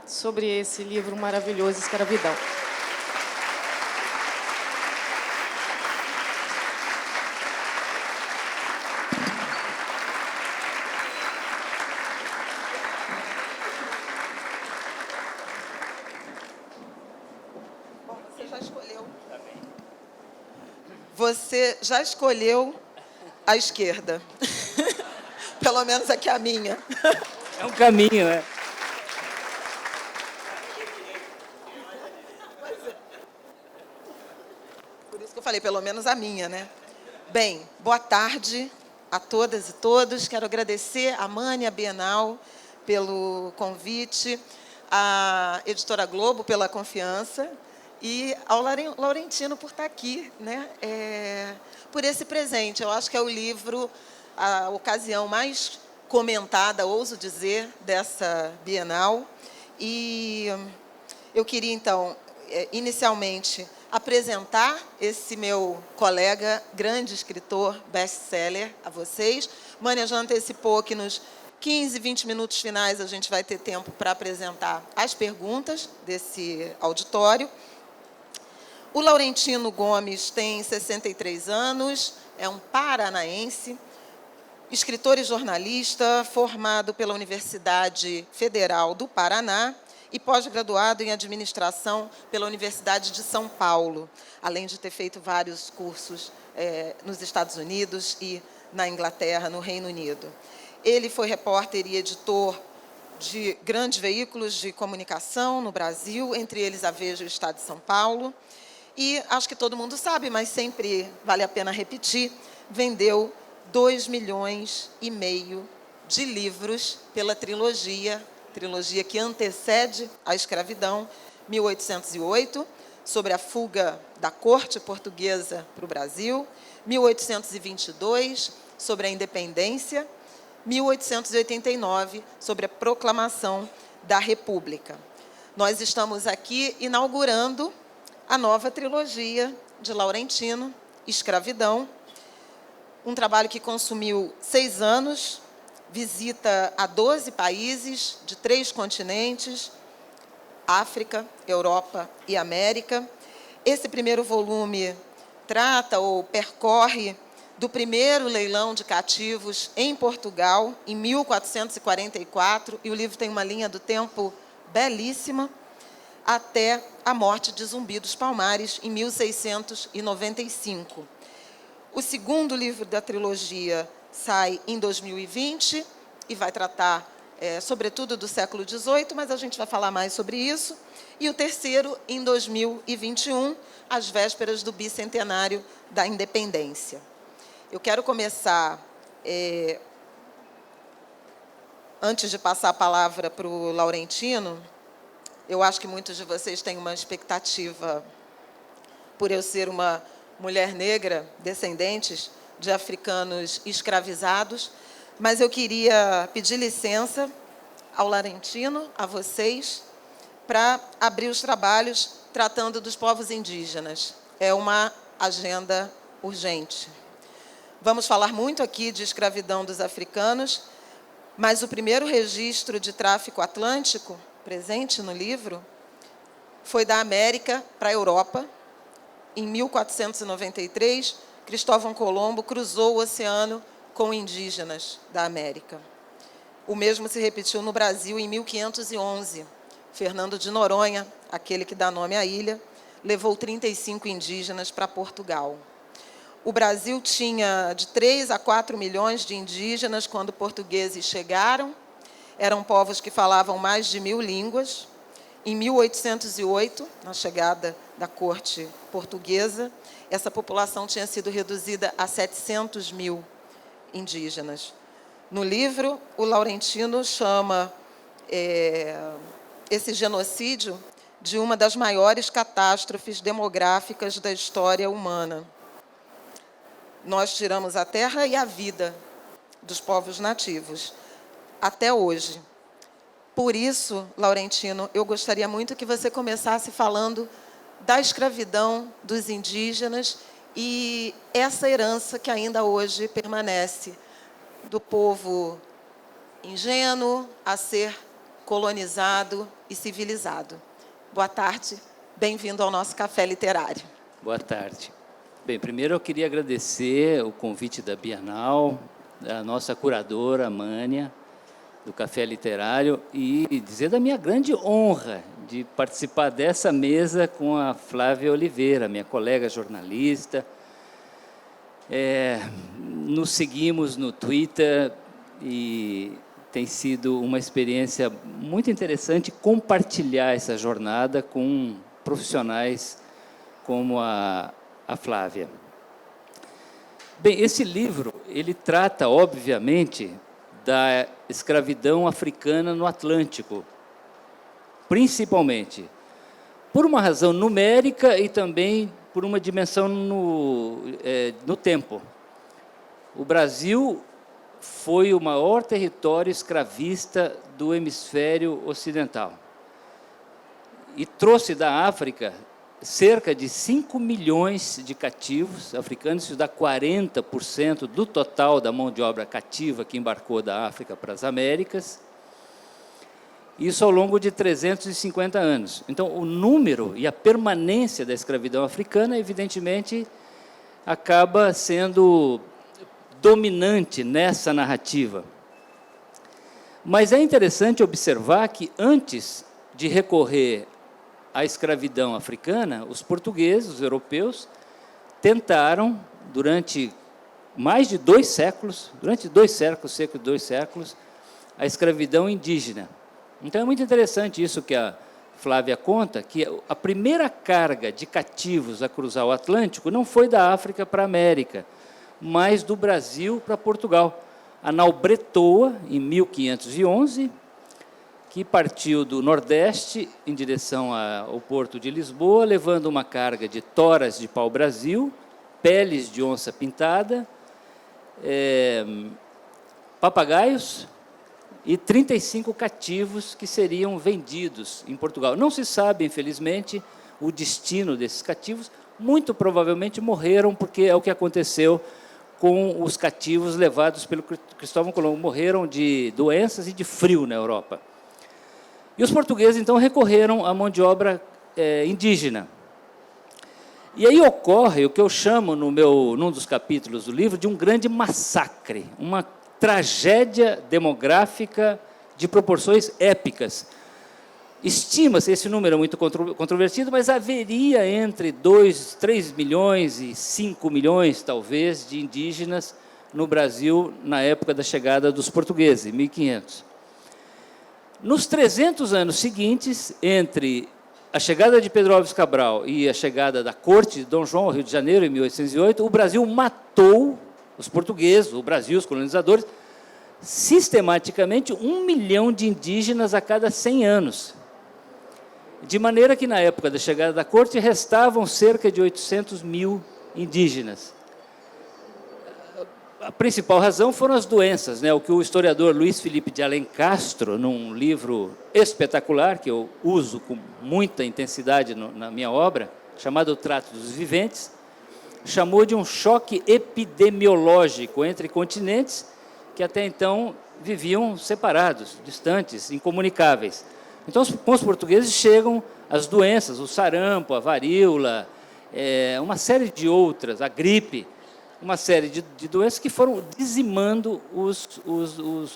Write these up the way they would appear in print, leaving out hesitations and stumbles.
Sobre esse livro maravilhoso, Escravidão. Bom, você já escolheu. Você já escolheu a esquerda. Pelo menos aqui a minha. É um caminho, né? Por isso que eu falei, pelo menos a minha, né? Bem, boa tarde a todas e todos. Quero agradecer a Mânia Bienal pelo convite, à Editora Globo pela confiança e ao Laurentino por estar aqui, né? Por esse presente. Eu acho que é o livro, a ocasião mais comentada, ouso dizer, dessa Bienal. E eu queria, então, inicialmente, apresentar esse meu colega, grande escritor, best-seller, a vocês. Mânia já antecipou que nos 15, 20 minutos finais a gente vai ter tempo para apresentar as perguntas desse auditório. O Laurentino Gomes tem 63 anos, é um paranaense, escritor e jornalista, formado pela Universidade Federal do Paraná e pós-graduado em administração pela Universidade de São Paulo, além de ter feito vários cursos nos Estados Unidos e na Inglaterra, no Reino Unido. Ele foi repórter e editor de grandes veículos de comunicação no Brasil, entre eles a Veja e o Estado de São Paulo. E acho que todo mundo sabe, mas sempre vale a pena repetir, vendeu 2,5 milhões de livros pela trilogia que antecede a escravidão, 1808, sobre a fuga da corte portuguesa para o Brasil, 1822, sobre a independência, 1889, sobre a proclamação da República. Nós estamos aqui inaugurando a nova trilogia de Laurentino, Escravidão, um trabalho que consumiu 6 anos, visita a 12 países de 3 continentes, África, Europa e América. Esse primeiro volume trata ou percorre do primeiro leilão de cativos em Portugal, em 1444, e o livro tem uma linha do tempo belíssima, até a morte de Zumbi dos Palmares, em 1695. O segundo livro da trilogia sai em 2020 e vai tratar, sobretudo, do século XVIII, mas a gente vai falar mais sobre isso. E o terceiro, em 2021, às vésperas do bicentenário da independência. Eu quero começar, antes de passar a palavra para o Laurentino. Eu acho que muitos de vocês têm uma expectativa, por eu ser uma mulher negra, descendentes de africanos escravizados, mas eu queria pedir licença ao Laurentino, a vocês, para abrir os trabalhos tratando dos povos indígenas. É uma agenda urgente. Vamos falar muito aqui de escravidão dos africanos, mas o primeiro registro de tráfico atlântico presente no livro foi da América para a Europa. Em 1493, Cristóvão Colombo cruzou o oceano com indígenas da América. O mesmo se repetiu no Brasil em 1511. Fernando de Noronha, aquele que dá nome à ilha, levou 35 indígenas para Portugal. O Brasil tinha de 3 a 4 milhões de indígenas quando portugueses chegaram. Eram povos que falavam mais de 1.000 línguas. Em 1808, na chegada da corte portuguesa, essa população tinha sido reduzida a 700 mil indígenas. No livro, o Laurentino chama esse genocídio de uma das maiores catástrofes demográficas da história humana. Nós tiramos a terra e a vida dos povos nativos, até hoje. Por isso, Laurentino, eu gostaria muito que você começasse falando da escravidão dos indígenas e essa herança que ainda hoje permanece do povo ingênuo a ser colonizado e civilizado. Boa tarde, bem-vindo ao nosso Café Literário. Boa tarde. Bem, primeiro eu queria agradecer o convite da Bienal, da nossa curadora, Mânia, do Café Literário, e dizer da minha grande honra de participar dessa mesa com a Flávia Oliveira, minha colega jornalista. Nos seguimos no Twitter e tem sido uma experiência muito interessante compartilhar essa jornada com profissionais como a Flávia. Bem, esse livro, ele trata, obviamente, da escravidão africana no Atlântico, principalmente por uma razão numérica e também por uma dimensão no tempo. O Brasil foi o maior território escravista do hemisfério ocidental e trouxe da África cerca de 5 milhões de cativos africanos, isso dá 40% do total da mão de obra cativa que embarcou da África para as Américas, isso ao longo de 350 anos. Então, o número e a permanência da escravidão africana, evidentemente, acaba sendo dominante nessa narrativa. Mas é interessante observar que, antes de recorrer à escravidão africana, os portugueses, os europeus, tentaram, durante mais de 2 séculos, cerca de 2 séculos, a escravidão indígena. Então, é muito interessante isso que a Flávia conta, que a primeira carga de cativos a cruzar o Atlântico não foi da África para a América, mas do Brasil para Portugal. A nau Bretoa, em 1511, que partiu do Nordeste em direção ao porto de Lisboa, levando uma carga de toras de pau-brasil, peles de onça pintada, papagaios e 35 cativos que seriam vendidos em Portugal. Não se sabe, infelizmente, o destino desses cativos. Muito provavelmente morreram, porque é o que aconteceu com os cativos levados pelo Cristóvão Colombo. Morreram de doenças e de frio na Europa. E os portugueses, então, recorreram à mão de obra indígena. E aí ocorre o que eu chamo, num dos capítulos do livro, de um grande massacre, uma tragédia demográfica de proporções épicas. Estima-se, esse número é muito controvertido, mas haveria entre 3 milhões e 5 milhões, talvez, de indígenas no Brasil na época da chegada dos portugueses, em 1500. Nos 300 anos seguintes, entre a chegada de Pedro Álvares Cabral e a chegada da corte de Dom João ao Rio de Janeiro, em 1808, o Brasil matou os portugueses, o Brasil, os colonizadores, sistematicamente 1 milhão de indígenas a cada 100 anos. De maneira que, na época da chegada da corte, restavam cerca de 800 mil indígenas. A principal razão foram as doenças, né? O que o historiador Luiz Felipe de Alencastro, num livro espetacular, que eu uso com muita intensidade na minha obra, chamado O Trato dos Viventes, chamou de um choque epidemiológico entre continentes que até então viviam separados, distantes, incomunicáveis. Então, com os portugueses chegam as doenças, o sarampo, a varíola, uma série de outras, a gripe, uma série de doenças que foram dizimando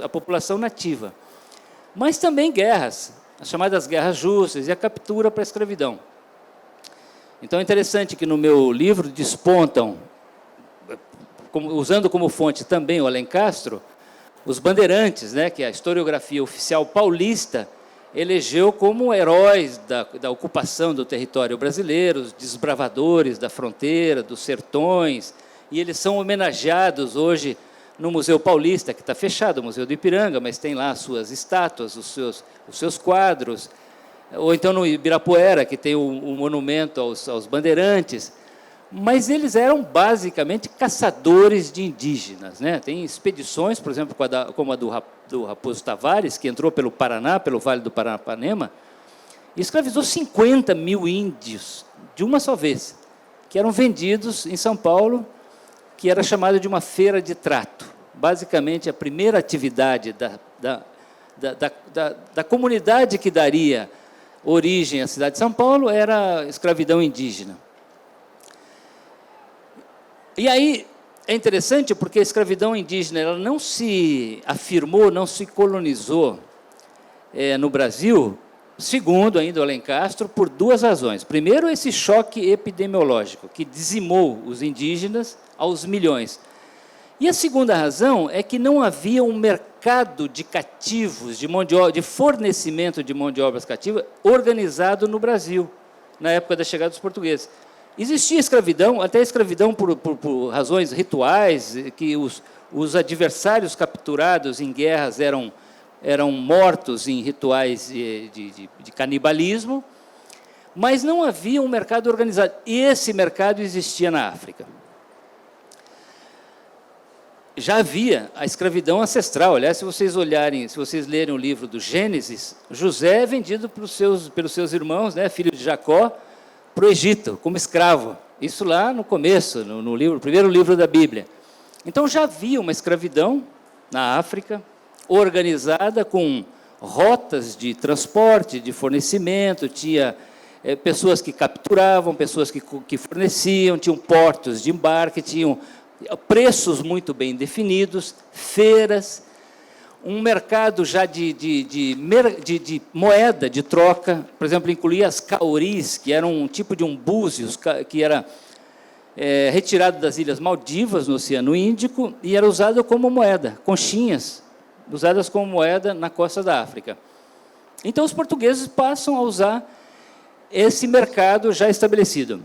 a população nativa. Mas também guerras, as chamadas guerras justas e a captura para a escravidão. Então, é interessante que no meu livro despontam, usando como fonte também o Alencastro, os bandeirantes, né, que a historiografia oficial paulista elegeu como heróis da ocupação do território brasileiro, os desbravadores da fronteira, dos sertões, e eles são homenageados hoje no Museu Paulista, que está fechado, o Museu do Ipiranga, mas tem lá as suas estátuas, os seus quadros, ou então no Ibirapuera, que tem o monumento aos bandeirantes. Mas eles eram basicamente caçadores de indígenas, né? Tem expedições, por exemplo, como a do Raposo Tavares, que entrou pelo Paraná, pelo Vale do Paranapanema, e escravizou 50 mil índios de uma só vez, que eram vendidos em São Paulo, que era chamada de uma feira de trato. Basicamente, a primeira atividade da comunidade que daria origem à cidade de São Paulo era a escravidão indígena. E aí é interessante porque a escravidão indígena ela não se afirmou, não se colonizou no Brasil, segundo ainda o Alencastro, por duas razões. Primeiro, esse choque epidemiológico, que dizimou os indígenas aos milhões. E a segunda razão é que não havia um mercado de cativos, de fornecimento de mão de obra cativa, organizado no Brasil, na época da chegada dos portugueses. Existia escravidão, até escravidão por razões rituais, que os adversários capturados em guerras eram mortos em rituais de canibalismo, mas não havia um mercado organizado. E esse mercado existia na África. Já havia a escravidão ancestral. Aliás, se vocês lerem o livro do Gênesis, José é vendido pelos seus irmãos, né, filho de Jacó, para o Egito, como escravo. Isso lá no começo, no primeiro livro da Bíblia. Então, já havia uma escravidão na África, organizada com rotas de transporte, de fornecimento, tinha pessoas que capturavam, pessoas que forneciam, tinham portos de embarque, tinham preços muito bem definidos, feiras, um mercado já de moeda, de troca, por exemplo, incluía as cauris, que eram um tipo de búzios, que era retirado das Ilhas Maldivas, no Oceano Índico, e era usado como moeda, conchinhas, usadas como moeda na costa da África. Então, os portugueses passam a usar esse mercado já estabelecido.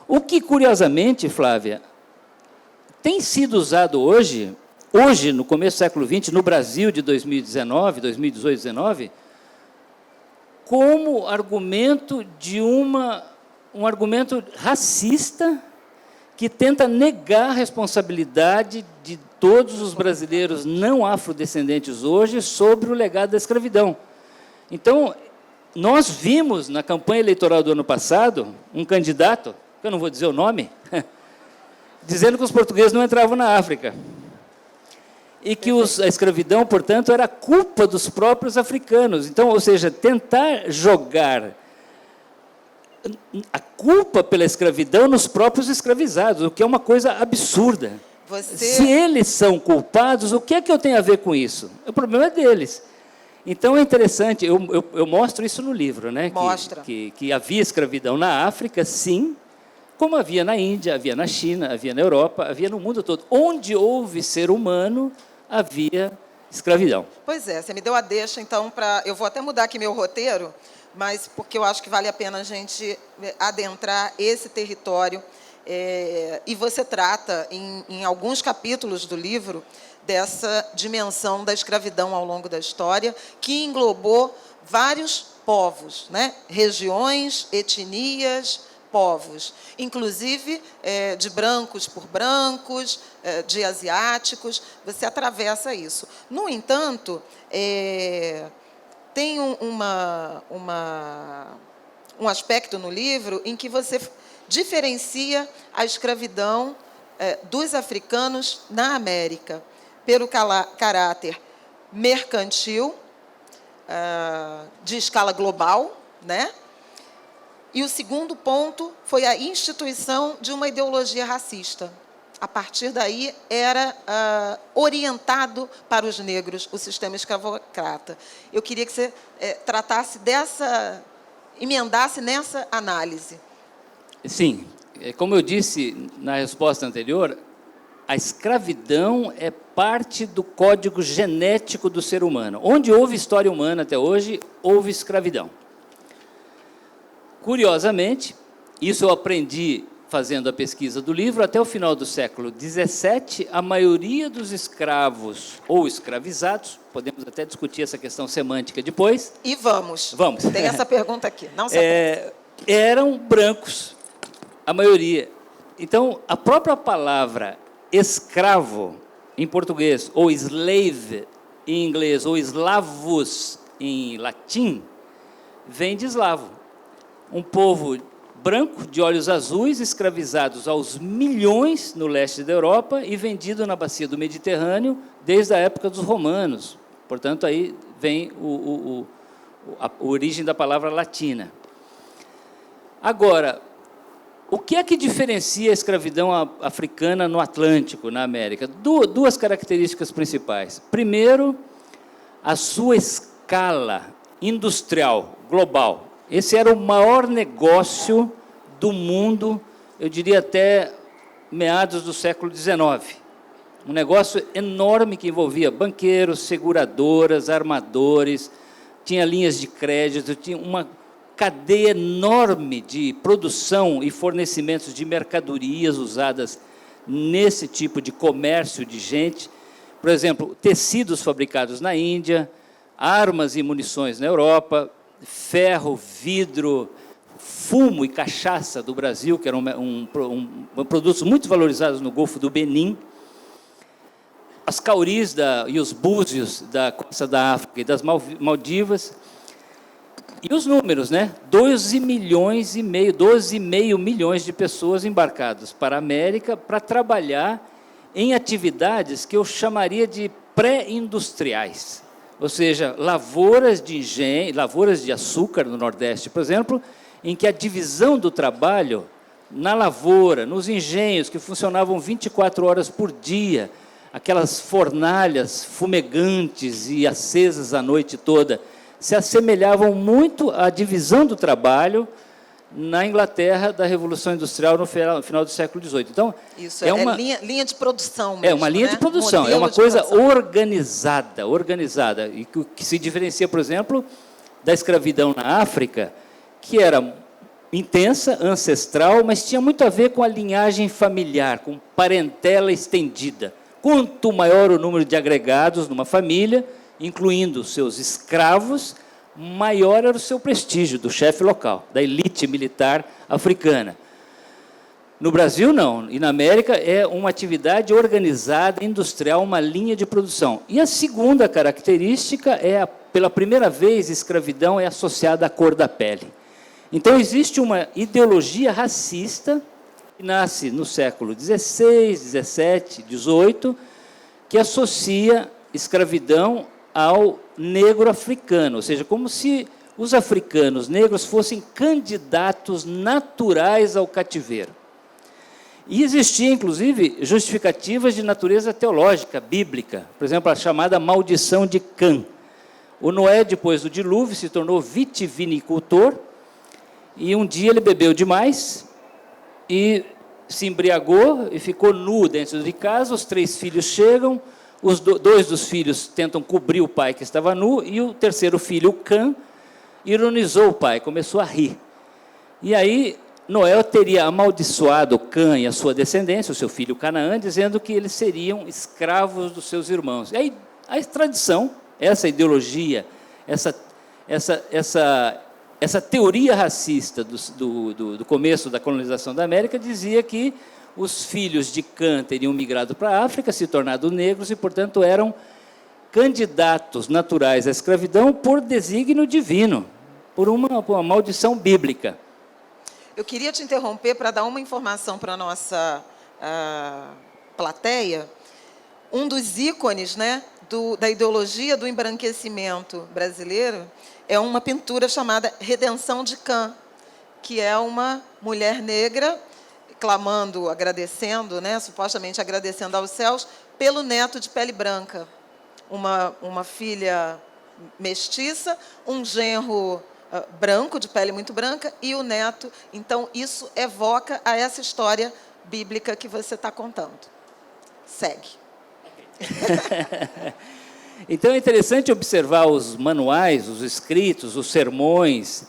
O que, curiosamente, Flávia, tem sido usado hoje, no começo do século XX, no Brasil de 2018, 2019, como argumento um argumento racista que tenta negar a responsabilidade de todos os brasileiros não afrodescendentes hoje sobre o legado da escravidão. Então, nós vimos na campanha eleitoral do ano passado um candidato, que eu não vou dizer o nome, dizendo que os portugueses não entravam na África. E que a escravidão, portanto, era culpa dos próprios africanos. Então, ou seja, tentar jogar a culpa pela escravidão nos próprios escravizados, o que é uma coisa absurda. Se eles são culpados, o que é que eu tenho a ver com isso? O problema é deles. Então, é interessante, eu mostro isso no livro, né? Mostra. Que havia escravidão na África, sim, como havia na Índia, havia na China, havia na Europa, havia no mundo todo. Onde houve ser humano, havia escravidão. Pois é, você me deu a deixa, então, para... Eu vou até mudar aqui meu roteiro, mas porque eu acho que vale a pena a gente adentrar esse território. E você trata, em alguns capítulos do livro, dessa dimensão da escravidão ao longo da história, que englobou vários povos, né? Regiões, etnias, povos, inclusive de brancos por brancos, de asiáticos, você atravessa isso. No entanto, tem um aspecto no livro em que você diferencia a escravidão dos africanos na América, pelo caráter mercantil, de escala global, né? E o segundo ponto foi a instituição de uma ideologia racista. A partir daí, era orientado para os negros o sistema escravocrata. Eu queria que você tratasse emendasse nessa análise. Sim, como eu disse na resposta anterior, a escravidão é parte do código genético do ser humano. Onde houve história humana até hoje, houve escravidão. Curiosamente, isso eu aprendi fazendo a pesquisa do livro, até o final do século XVII, a maioria dos escravos ou escravizados, podemos até discutir essa questão semântica depois. E vamos. Vamos. Tem essa pergunta aqui. Não se eram brancos, a maioria. Então, a própria palavra escravo, em português, ou slave, em inglês, ou eslavos, em latim, vem de eslavo. Um povo branco, de olhos azuis, escravizados aos milhões no leste da Europa e vendido na bacia do Mediterrâneo desde a época dos romanos, Portanto, aí vem a origem da palavra latina. Agora, o que é que diferencia a escravidão africana no Atlântico, na América? Duas características principais. Primeiro, a sua escala industrial, global. Esse era o maior negócio do mundo, eu diria até meados do século XIX. Um negócio enorme que envolvia banqueiros, seguradoras, armadores, tinha linhas de crédito, tinha uma cadeia enorme de produção e fornecimentos de mercadorias usadas nesse tipo de comércio de gente. Por exemplo, tecidos fabricados na Índia, armas e munições na Europa, ferro, vidro, fumo e cachaça do Brasil, que eram produtos muito valorizados no Golfo do Benin, as cauris e os búzios da costa da África e das Maldivas. E os números, né? 12,5 milhões de pessoas embarcadas para a América para trabalhar em atividades que eu chamaria de pré-industriais. Ou seja, lavouras de engenho, lavouras de açúcar no Nordeste, por exemplo, em que a divisão do trabalho na lavoura, nos engenhos que funcionavam 24 horas por dia, aquelas fornalhas fumegantes e acesas a noite toda, se assemelhavam muito à divisão do trabalho na Inglaterra da Revolução Industrial no final do século XVIII. Então, isso é uma linha de produção mesmo, é uma linha, né, de produção, modelo, é uma coisa organizada, e que se diferencia, por exemplo, da escravidão na África, que era intensa, ancestral, mas tinha muito a ver com a linhagem familiar, com parentela estendida. Quanto maior o número de agregados numa família, incluindo seus escravos, maior era o seu prestígio do chefe local, da elite militar africana. No Brasil, não. E na América, é uma atividade organizada, industrial, uma linha de produção. E a segunda característica é, pela primeira vez, a escravidão é associada à cor da pele. Então, existe uma ideologia racista que nasce no século XVI, XVII, XVIII, que associa escravidão ao negro africano, ou seja, como se os africanos negros fossem candidatos naturais ao cativeiro. E existia, inclusive, justificativas de natureza teológica, bíblica, por exemplo, a chamada maldição de Cã. O Noé, depois do dilúvio, se tornou vitivinicultor, e um dia ele bebeu demais e se embriagou e ficou nu dentro de casa. Os 3 filhos chegam, dois dos filhos tentam cobrir o pai que estava nu, e o terceiro filho, o Cã, ironizou o pai, começou a rir. E aí Noé teria amaldiçoado Cã e a sua descendência, o seu filho Canaã, dizendo que eles seriam escravos dos seus irmãos. E aí a tradição, essa ideologia, essa teoria racista do começo da colonização da América dizia que os filhos de Cã teriam migrado para a África, se tornado negros e, portanto, eram candidatos naturais à escravidão por desígnio divino, por uma maldição bíblica. Eu queria te interromper para dar uma informação para a nossa plateia. Um dos ícones, né, da ideologia do embranquecimento brasileiro é uma pintura chamada Redenção de Cã, que é uma mulher negra clamando, agradecendo, né, supostamente agradecendo aos céus, pelo neto de pele branca. Uma filha mestiça, um genro branco, de pele muito branca, e o neto. Então, isso evoca a essa história bíblica que você está contando. Segue. Então, é interessante observar os manuais, os escritos, os sermões,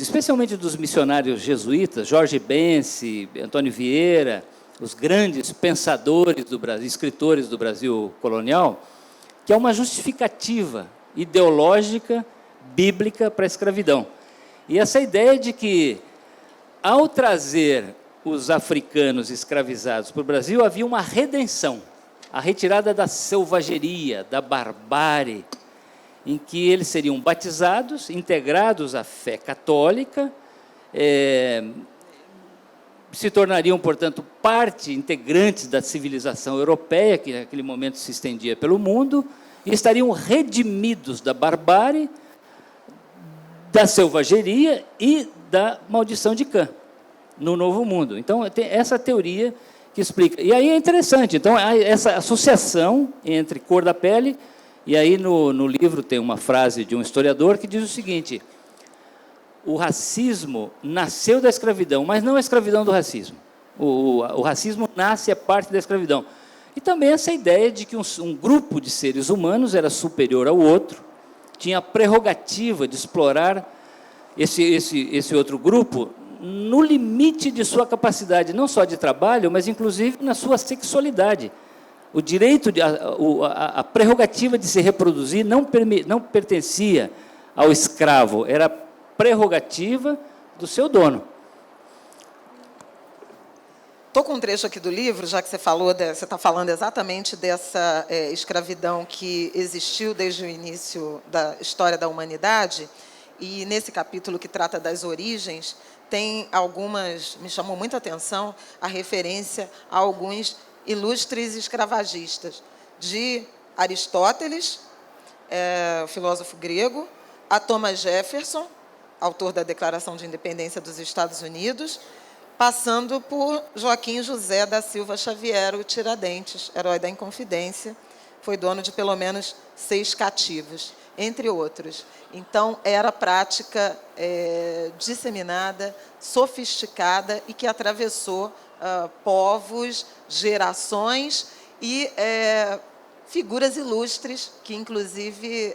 especialmente dos missionários jesuítas, Jorge Bense, Antônio Vieira, os grandes pensadores do Brasil, escritores do Brasil colonial, que é uma justificativa ideológica, bíblica para a escravidão. E essa ideia de que, ao trazer os africanos escravizados para o Brasil, havia uma redenção, a retirada da selvageria, da barbárie, em que eles seriam batizados, integrados à fé católica, se tornariam, portanto, parte integrantes da civilização europeia, que naquele momento se estendia pelo mundo, e estariam redimidos da barbárie, da selvageria e da maldição de Cã, no Novo Mundo. Então, tem essa teoria que explica. E aí é interessante, então, essa associação entre cor da pele, e aí no livro tem uma frase de um historiador que diz o seguinte: o racismo nasceu da escravidão, mas não a escravidão do racismo. O racismo nasce a parte da escravidão. E também essa ideia de que um grupo de seres humanos era superior ao outro, tinha a prerrogativa de explorar esse outro grupo no limite de sua capacidade, não só de trabalho, mas, inclusive, na sua sexualidade. O direito, a prerrogativa de se reproduzir não pertencia ao escravo, era prerrogativa do seu dono. Estou com um trecho aqui do livro, já que você falou, você está falando exatamente dessa escravidão que existiu desde o início da história da humanidade, e nesse capítulo que trata das origens, tem algumas, me chamou muita atenção, a referência a alguns ilustres escravagistas, de Aristóteles, o filósofo grego, a Thomas Jefferson, autor da Declaração de Independência dos Estados Unidos, passando por Joaquim José da Silva Xavier, o Tiradentes, herói da Inconfidência, foi dono de pelo menos 6 cativos, entre outros. Então, era prática disseminada, sofisticada e que atravessou povos, gerações e figuras ilustres que, inclusive,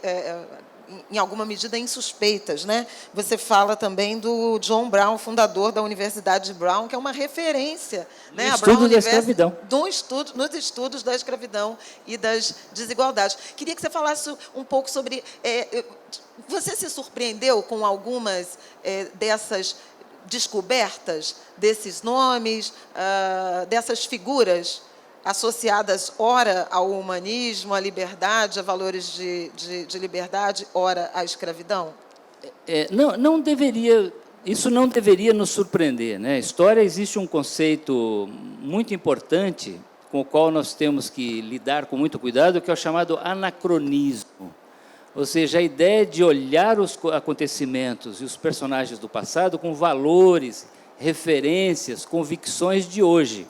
em alguma medida, insuspeitas, né? Você fala também do John Brown, fundador da Universidade de Brown, que é uma referência, né? No estudo da escravidão. Nos estudos da escravidão e das desigualdades. Queria que você falasse um pouco sobre... você se surpreendeu com algumas dessas descobertas, desses nomes, dessas figuras associadas, ora, ao humanismo, à liberdade, a valores de liberdade, ora, à escravidão? Não deveria, isso não deveria nos surpreender, né? História, existe um conceito muito importante com o qual nós temos que lidar com muito cuidado, que é o chamado anacronismo. Ou seja, a ideia de olhar os acontecimentos e os personagens do passado com valores, referências, convicções de hoje.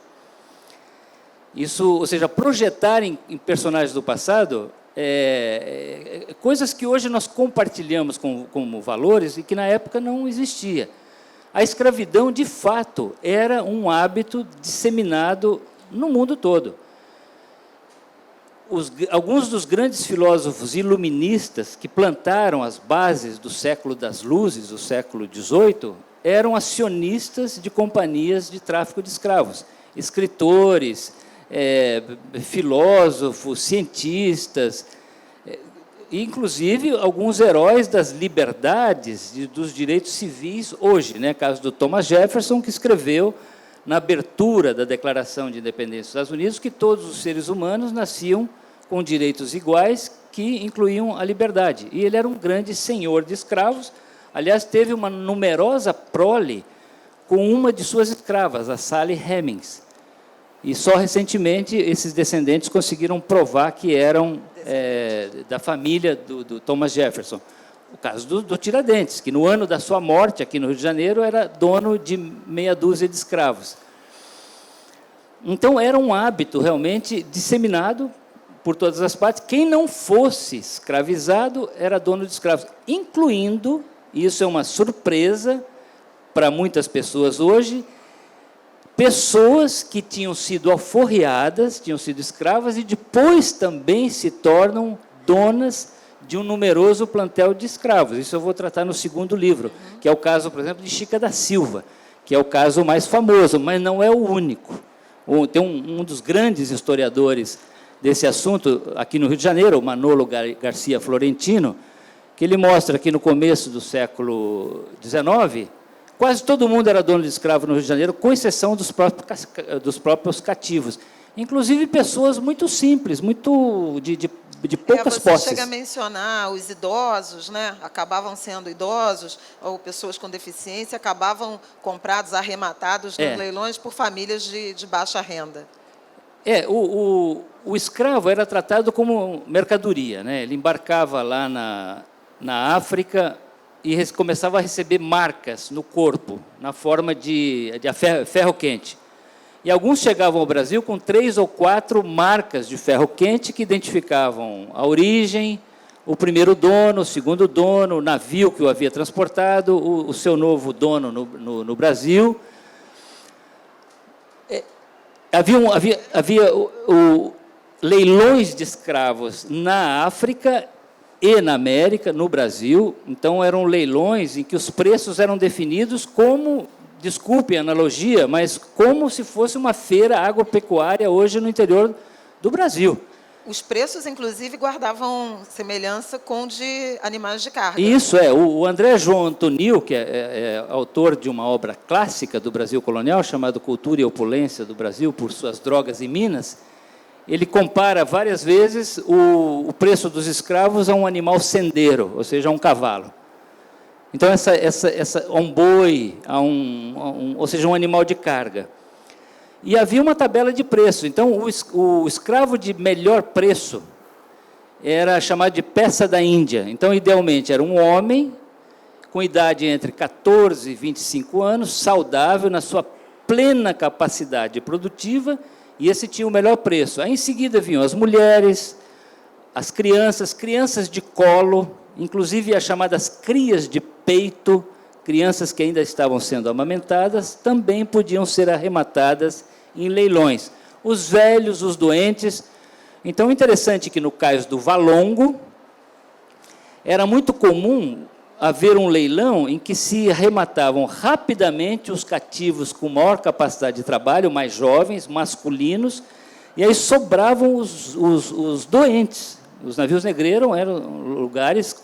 Isso, ou seja, projetar em personagens do passado coisas que hoje nós compartilhamos como valores e que na época não existia. A escravidão, de fato, era um hábito disseminado no mundo todo. Alguns dos grandes filósofos iluministas que plantaram as bases do século das luzes, o século XVIII, eram acionistas de companhias de tráfico de escravos, escritores, filósofos, cientistas, inclusive alguns heróis das liberdades, dos direitos civis hoje, né? Caso do Thomas Jefferson, que escreveu na abertura da Declaração de Independência dos Estados Unidos que todos os seres humanos nasciam com direitos iguais, que incluíam a liberdade. E ele era um grande senhor de escravos. Aliás, teve uma numerosa prole com uma de suas escravas, a Sally Hemings. E só recentemente esses descendentes conseguiram provar que eram da família do Thomas Jefferson. O caso do Tiradentes, que no ano da sua morte, aqui no Rio de Janeiro, era dono de meia dúzia de escravos. Então, era um hábito realmente disseminado por todas as partes. Quem não fosse escravizado era dono de escravos, incluindo, e isso é uma surpresa para muitas pessoas hoje, pessoas que tinham sido alforriadas, tinham sido escravas, e depois também se tornam donas de um numeroso plantel de escravos. Isso eu vou tratar no segundo livro, que é o caso, por exemplo, de Chica da Silva, que é o caso mais famoso, mas não é o único. Tem um dos grandes historiadores desse assunto, aqui no Rio de Janeiro, o Manolo Garcia Florentino, que ele mostra que no começo do século XIX, quase todo mundo era dono de escravo no Rio de Janeiro, com exceção dos próprios cativos. Inclusive pessoas muito simples, muito de de poucas você posses. chega a mencionar os idosos, né? Acabavam sendo idosos ou pessoas com deficiência, acabavam comprados, arrematados nos leilões por famílias de baixa renda. O escravo era tratado como mercadoria, né? Ele embarcava lá na África e começava a receber marcas no corpo, na forma de ferro quente. E alguns chegavam ao Brasil com 3 ou 4 marcas de ferro quente que identificavam a origem, o primeiro dono, o segundo dono, o navio que o havia transportado, o seu novo dono no Brasil. Havia leilões de escravos na África e na América, no Brasil. Então, eram leilões em que os preços eram definidos como, desculpe a analogia, mas como se fosse uma feira agropecuária hoje no interior do Brasil. Os preços, inclusive, guardavam semelhança com de animais de carga. Isso o André João Antonil, que é autor de uma obra clássica do Brasil colonial, chamada Cultura e Opulência do Brasil por suas drogas e minas, ele compara várias vezes o preço dos escravos a um animal sendeiro, ou seja, a um cavalo. Então, a um boi, ou seja, um animal de carga. E havia uma tabela de preço. Então, o escravo de melhor preço era chamado de peça da Índia. Então, idealmente, era um homem com idade entre 14 e 25 anos, saudável, na sua plena capacidade produtiva, e esse tinha o melhor preço. Aí, em seguida, vinham as mulheres, as crianças de colo, inclusive as chamadas crias de peito, crianças que ainda estavam sendo amamentadas, também podiam ser arrematadas em leilões. Os velhos, os doentes. Então, interessante que, no caso do Valongo, era muito comum haver um leilão em que se arrematavam rapidamente os cativos com maior capacidade de trabalho, mais jovens, masculinos, e aí sobravam os doentes. Os navios negreiros eram lugares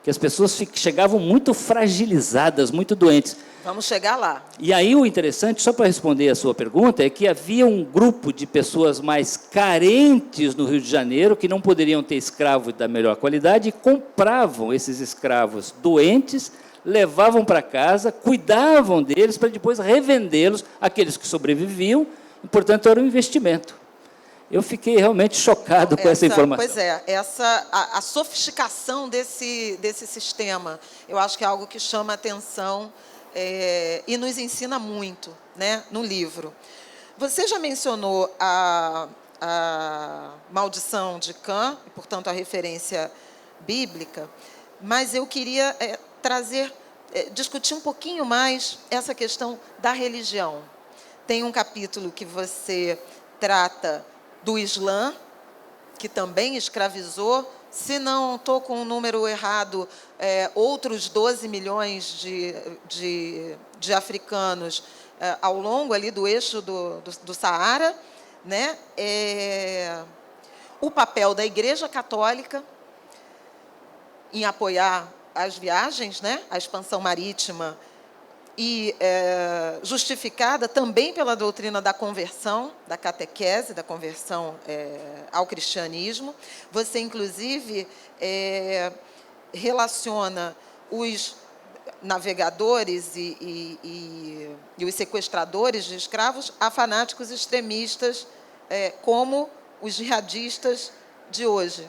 que as pessoas chegavam muito fragilizadas, muito doentes. Vamos chegar lá. E aí o interessante, só para responder a sua pergunta, é que havia um grupo de pessoas mais carentes no Rio de Janeiro, que não poderiam ter escravo da melhor qualidade, e compravam esses escravos doentes, levavam para casa, cuidavam deles para depois revendê-los, aqueles que sobreviviam, e, portanto, era um investimento. Eu fiquei realmente chocado com essa informação. Pois é, a sofisticação desse sistema, eu acho que é algo que chama a atenção e nos ensina muito, né, no livro. Você já mencionou a maldição de Cã, e, portanto, a referência bíblica, mas eu queria discutir um pouquinho mais essa questão da religião. Tem um capítulo que você trata do Islã, que também escravizou, se não estou com o número errado, outros 12 milhões de africanos ao longo ali do eixo do Saara, né? O papel da Igreja Católica em apoiar as viagens, né? A expansão marítima, e justificada também pela doutrina da conversão, da catequese, da conversão ao cristianismo. Você, inclusive, relaciona os navegadores e os sequestradores de escravos a fanáticos extremistas, como os jihadistas de hoje.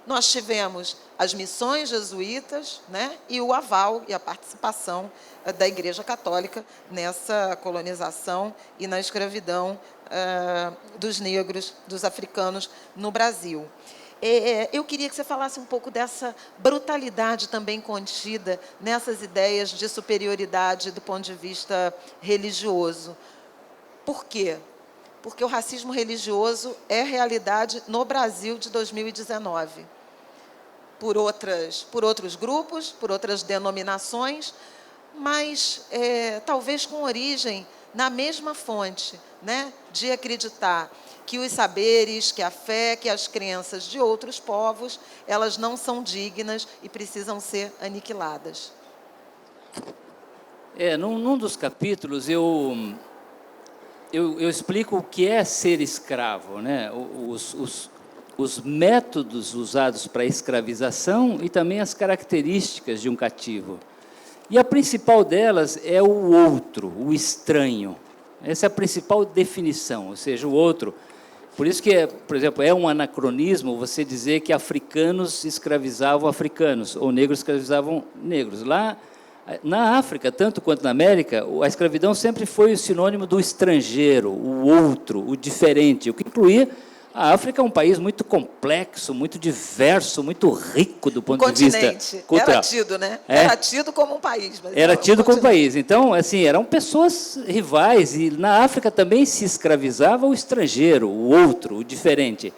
Nós tivemos as missões jesuítas, né, e o aval e a participação da Igreja Católica nessa colonização e na escravidão dos negros, dos africanos no Brasil. Eu queria que você falasse um pouco dessa brutalidade também contida nessas ideias de superioridade do ponto de vista religioso. Por quê? Porque o racismo religioso é realidade no Brasil de 2019. Por outros grupos, por outras denominações, mas talvez com origem na mesma fonte, né, de acreditar que os saberes, que a fé, que as crenças de outros povos, elas não são dignas e precisam ser aniquiladas. Num dos capítulos, eu explico o que é ser escravo, né? os métodos usados para a escravização e também as características de um cativo. E a principal delas é o outro, o estranho. Essa é a principal definição, ou seja, o outro. Por isso que, por exemplo, é um anacronismo você dizer que africanos escravizavam africanos, ou negros escravizavam negros. Lá, na África, tanto quanto na América, a escravidão sempre foi o sinônimo do estrangeiro, o outro, o diferente, o que incluía... A África é um país muito complexo, muito diverso, muito rico do ponto de vista cultural. Era tido, né? Era tido como um país. Mas era tido como um país. Então, assim, eram pessoas rivais. E na África também se escravizava o estrangeiro, o outro, o diferente.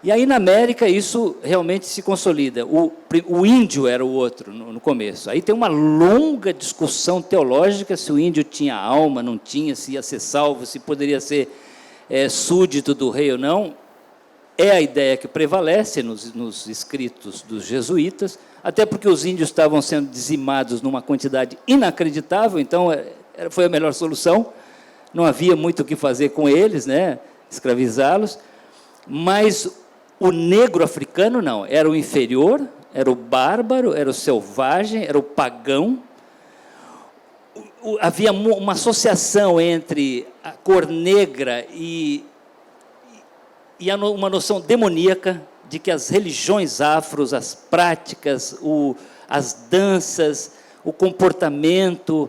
E aí, na América, isso realmente se consolida. O índio era o outro, no começo. Aí tem uma longa discussão teológica se o índio tinha alma, não tinha, se ia ser salvo, se poderia ser... súdito do rei ou não, é a ideia que prevalece nos escritos dos jesuítas, até porque os índios estavam sendo dizimados numa quantidade inacreditável, então foi a melhor solução, não havia muito o que fazer com eles, né, escravizá-los, mas o negro africano não, era o inferior, era o bárbaro, era o selvagem, era o pagão. Havia uma associação entre a cor negra e uma noção demoníaca de que as religiões afros, as práticas, as danças, o comportamento,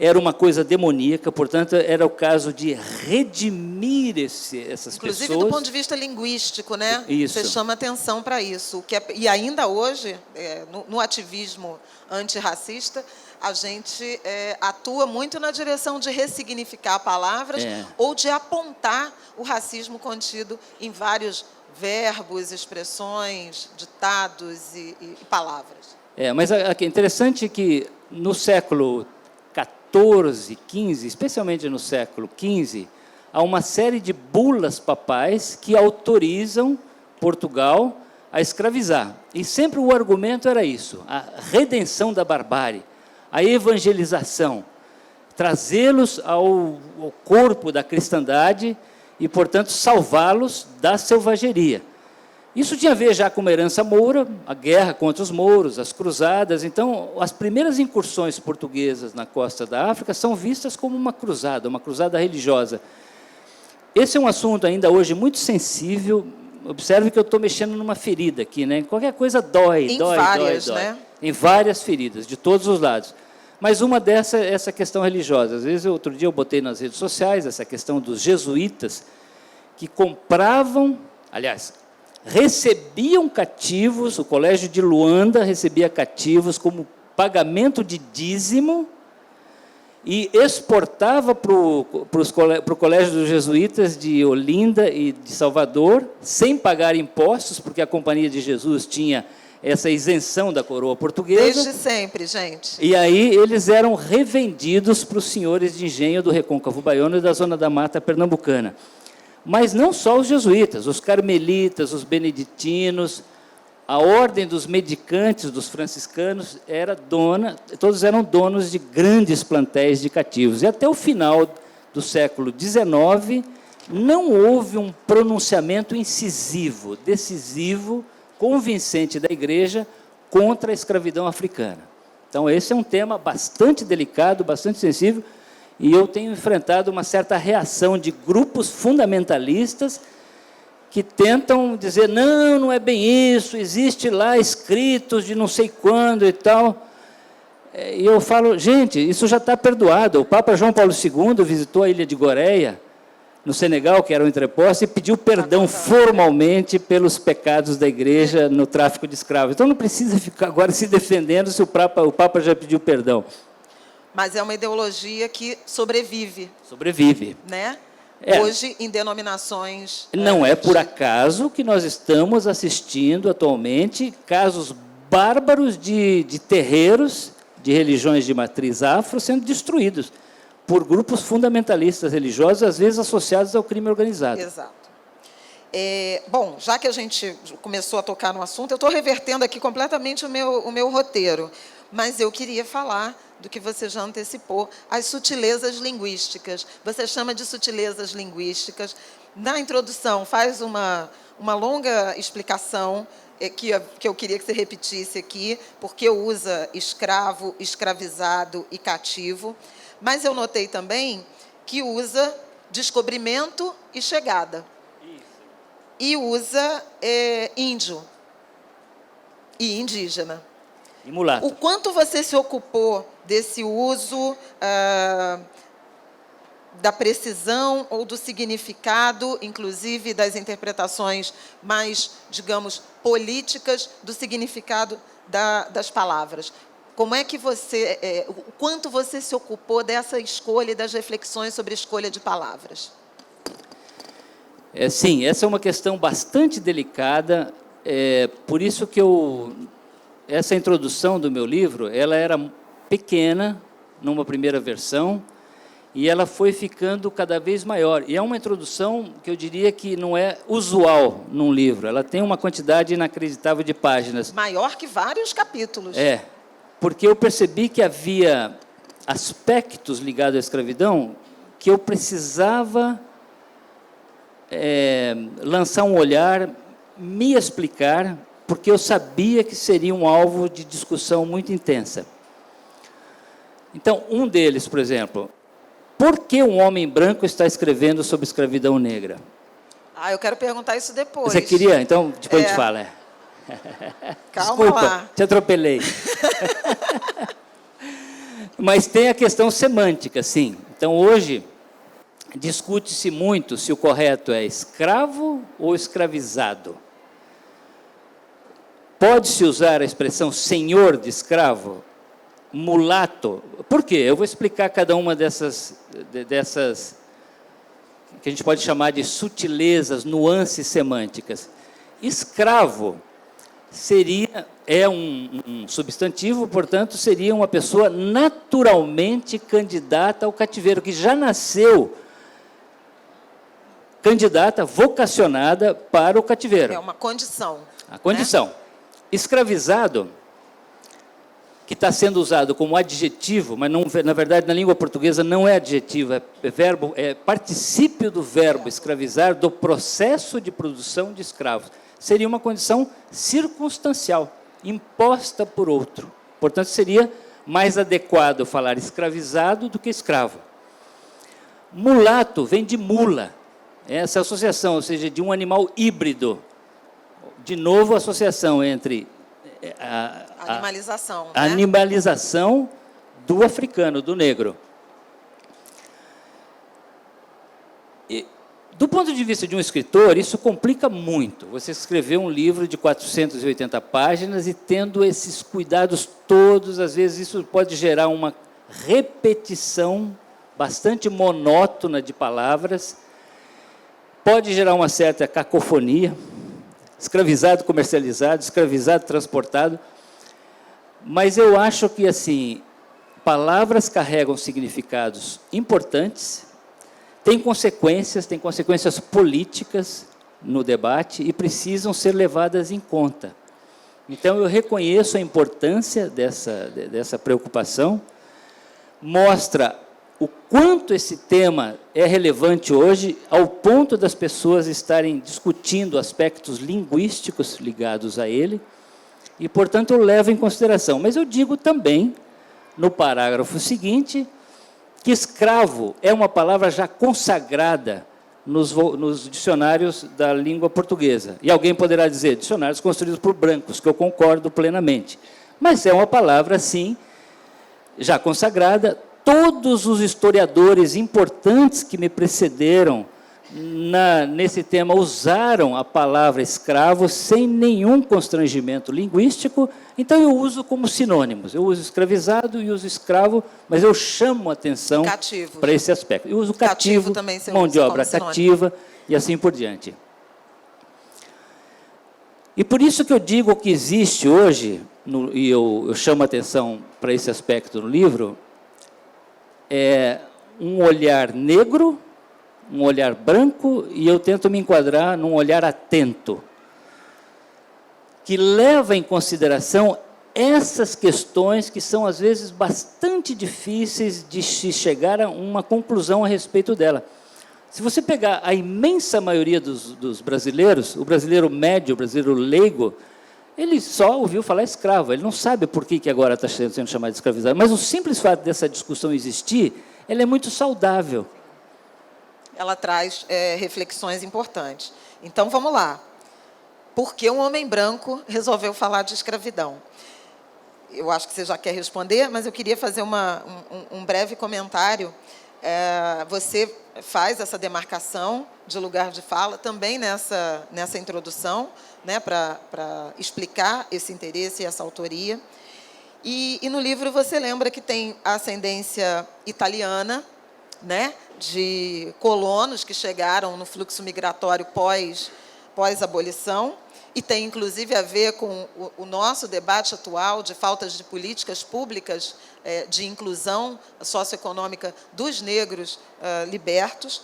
era uma coisa demoníaca, portanto, era o caso de redimir essas pessoas. Inclusive, do ponto de vista linguístico, né? Isso. Você chama atenção para isso. E ainda hoje, no ativismo antirracista, a gente atua muito na direção de ressignificar palavras ou de apontar o racismo contido em vários verbos, expressões, ditados e palavras. Mas é interessante que no século XIV, XV, especialmente no século XV, há uma série de bulas papais que autorizam Portugal a escravizar. E sempre o argumento era isso, a redenção da barbárie, a evangelização, trazê-los ao corpo da cristandade e, portanto, salvá-los da selvageria. Isso tinha a ver já com uma herança moura, a guerra contra os mouros, as cruzadas. Então, as primeiras incursões portuguesas na costa da África são vistas como uma cruzada religiosa. Esse é um assunto ainda hoje muito sensível. Observe que eu estou mexendo numa ferida aqui, né? Qualquer coisa dói. Né? Em várias feridas, de todos os lados. Mas uma dessas é essa questão religiosa. Às vezes, outro dia eu botei nas redes sociais essa questão dos jesuítas que compravam, aliás, recebiam cativos, o Colégio de Luanda recebia cativos como pagamento de dízimo e exportava para o Colégio dos Jesuítas de Olinda e de Salvador, sem pagar impostos, porque a Companhia de Jesus tinha essa isenção da coroa portuguesa. Desde sempre, gente. E aí eles eram revendidos para os senhores de engenho do Recôncavo Baiano e da Zona da Mata Pernambucana. Mas não só os jesuítas, os carmelitas, os beneditinos, a ordem dos medicantes, dos franciscanos, todos eram donos de grandes plantéis de cativos. E até o final do século XIX, não houve um pronunciamento incisivo, decisivo, convincente da Igreja contra a escravidão africana. Então, esse é um tema bastante delicado, bastante sensível, e eu tenho enfrentado uma certa reação de grupos fundamentalistas que tentam dizer, não é bem isso, existe lá escritos de não sei quando e tal. E eu falo, gente, isso já está perdoado. O Papa João Paulo II visitou a ilha de Goreia, no Senegal, que era um entreposto, e pediu perdão formalmente pelos pecados da Igreja no tráfico de escravos. Então, não precisa ficar agora se defendendo se o Papa já pediu perdão. Mas é uma ideologia que sobrevive. Sobrevive. Né? Hoje, em denominações... Não é por acaso que nós estamos assistindo atualmente casos bárbaros de terreiros de religiões de matriz afro sendo destruídos por grupos fundamentalistas religiosos, às vezes associados ao crime organizado. Exato. Bom, já que a gente começou a tocar no assunto, eu estou revertendo aqui completamente o meu roteiro, mas eu queria falar do que você já antecipou, as sutilezas linguísticas. Você chama de sutilezas linguísticas na introdução, faz uma longa explicação que eu queria que você repetisse aqui, porque usa escravo, escravizado e cativo. Mas eu notei também que usa descobrimento e chegada. Isso. E usa índio e indígena. E mulato. O quanto você se ocupou desse uso da precisão ou do significado, inclusive das interpretações mais, digamos, políticas do significado das palavras? Como é que você, o quanto você se ocupou dessa escolha e das reflexões sobre a escolha de palavras? Sim, essa é uma questão bastante delicada, por isso que essa introdução do meu livro, ela era pequena, numa primeira versão, e ela foi ficando cada vez maior. E é uma introdução que eu diria que não é usual num livro. Ela tem uma quantidade inacreditável de páginas. Maior que vários capítulos. Porque eu percebi que havia aspectos ligados à escravidão que eu precisava lançar um olhar, me explicar, porque eu sabia que seria um alvo de discussão muito intensa. Então, um deles, por exemplo, por que um homem branco está escrevendo sobre escravidão negra? Eu quero perguntar isso depois. Você queria? Então, depois a gente fala. Calma. Desculpa, lá. Te atropelei. Mas tem a questão semântica, sim. Então, hoje, discute-se muito se o correto é escravo ou escravizado. Pode-se usar a expressão senhor de escravo? Mulato. Por quê? Eu vou explicar cada uma dessas que a gente pode chamar de sutilezas, nuances semânticas. Escravo é um substantivo, portanto, seria uma pessoa naturalmente candidata ao cativeiro, que já nasceu candidata, vocacionada para o cativeiro. É uma condição. A condição. Né? Escravizado, que está sendo usado como adjetivo, mas não, na verdade na língua portuguesa não é adjetivo, é particípio do verbo escravizar, do processo de produção de escravos. Seria uma condição circunstancial, imposta por outro. Portanto, seria mais adequado falar escravizado do que escravo. Mulato vem de mula, essa associação, ou seja, de um animal híbrido. De novo, a associação entre animalização, a animalização do africano, do negro. E, do ponto de vista de um escritor, isso complica muito. Você escrever um livro de 480 páginas e tendo esses cuidados todos, às vezes isso pode gerar uma repetição bastante monótona de palavras, pode gerar uma certa cacofonia, escravizado, comercializado, escravizado, transportado. Mas eu acho que, assim, palavras carregam significados importantes, têm consequências políticas no debate e precisam ser levadas em conta. Então, eu reconheço a importância dessa preocupação, mostra o quanto esse tema é relevante hoje, ao ponto das pessoas estarem discutindo aspectos linguísticos ligados a ele, e, portanto, eu levo em consideração. Mas eu digo também, no parágrafo seguinte, que escravo é uma palavra já consagrada nos dicionários da língua portuguesa. E alguém poderá dizer, dicionários construídos por brancos, que eu concordo plenamente. Mas é uma palavra, sim, já consagrada. Todos os historiadores importantes que me precederam nesse tema usaram a palavra escravo sem nenhum constrangimento linguístico, então eu uso como sinônimos. Eu uso escravizado e uso escravo, mas eu chamo a atenção para esse aspecto. Eu uso cativo também, mão de obra cativa e assim por diante. E por isso que eu digo que existe hoje, e eu chamo a atenção para esse aspecto no livro, um olhar negro, um olhar branco, e eu tento me enquadrar num olhar atento, que leva em consideração essas questões que são, às vezes, bastante difíceis de se chegar a uma conclusão a respeito dela. Se você pegar a imensa maioria dos brasileiros, o brasileiro médio, o brasileiro leigo, ele só ouviu falar escravo, ele não sabe por que agora está sendo chamado de escravizado. Mas o simples fato dessa discussão existir, ela é muito saudável. Ela traz reflexões importantes. Então, vamos lá. Por que um homem branco resolveu falar de escravidão? Eu acho que você já quer responder, mas eu queria fazer um breve comentário. Você faz essa demarcação de lugar de fala também nessa introdução, né, para explicar esse interesse e essa autoria. E no livro você lembra que tem a ascendência italiana, né, de colonos que chegaram no fluxo migratório pós-abolição, e tem, inclusive, a ver com o nosso debate atual de faltas de políticas públicas de inclusão socioeconômica dos negros libertos.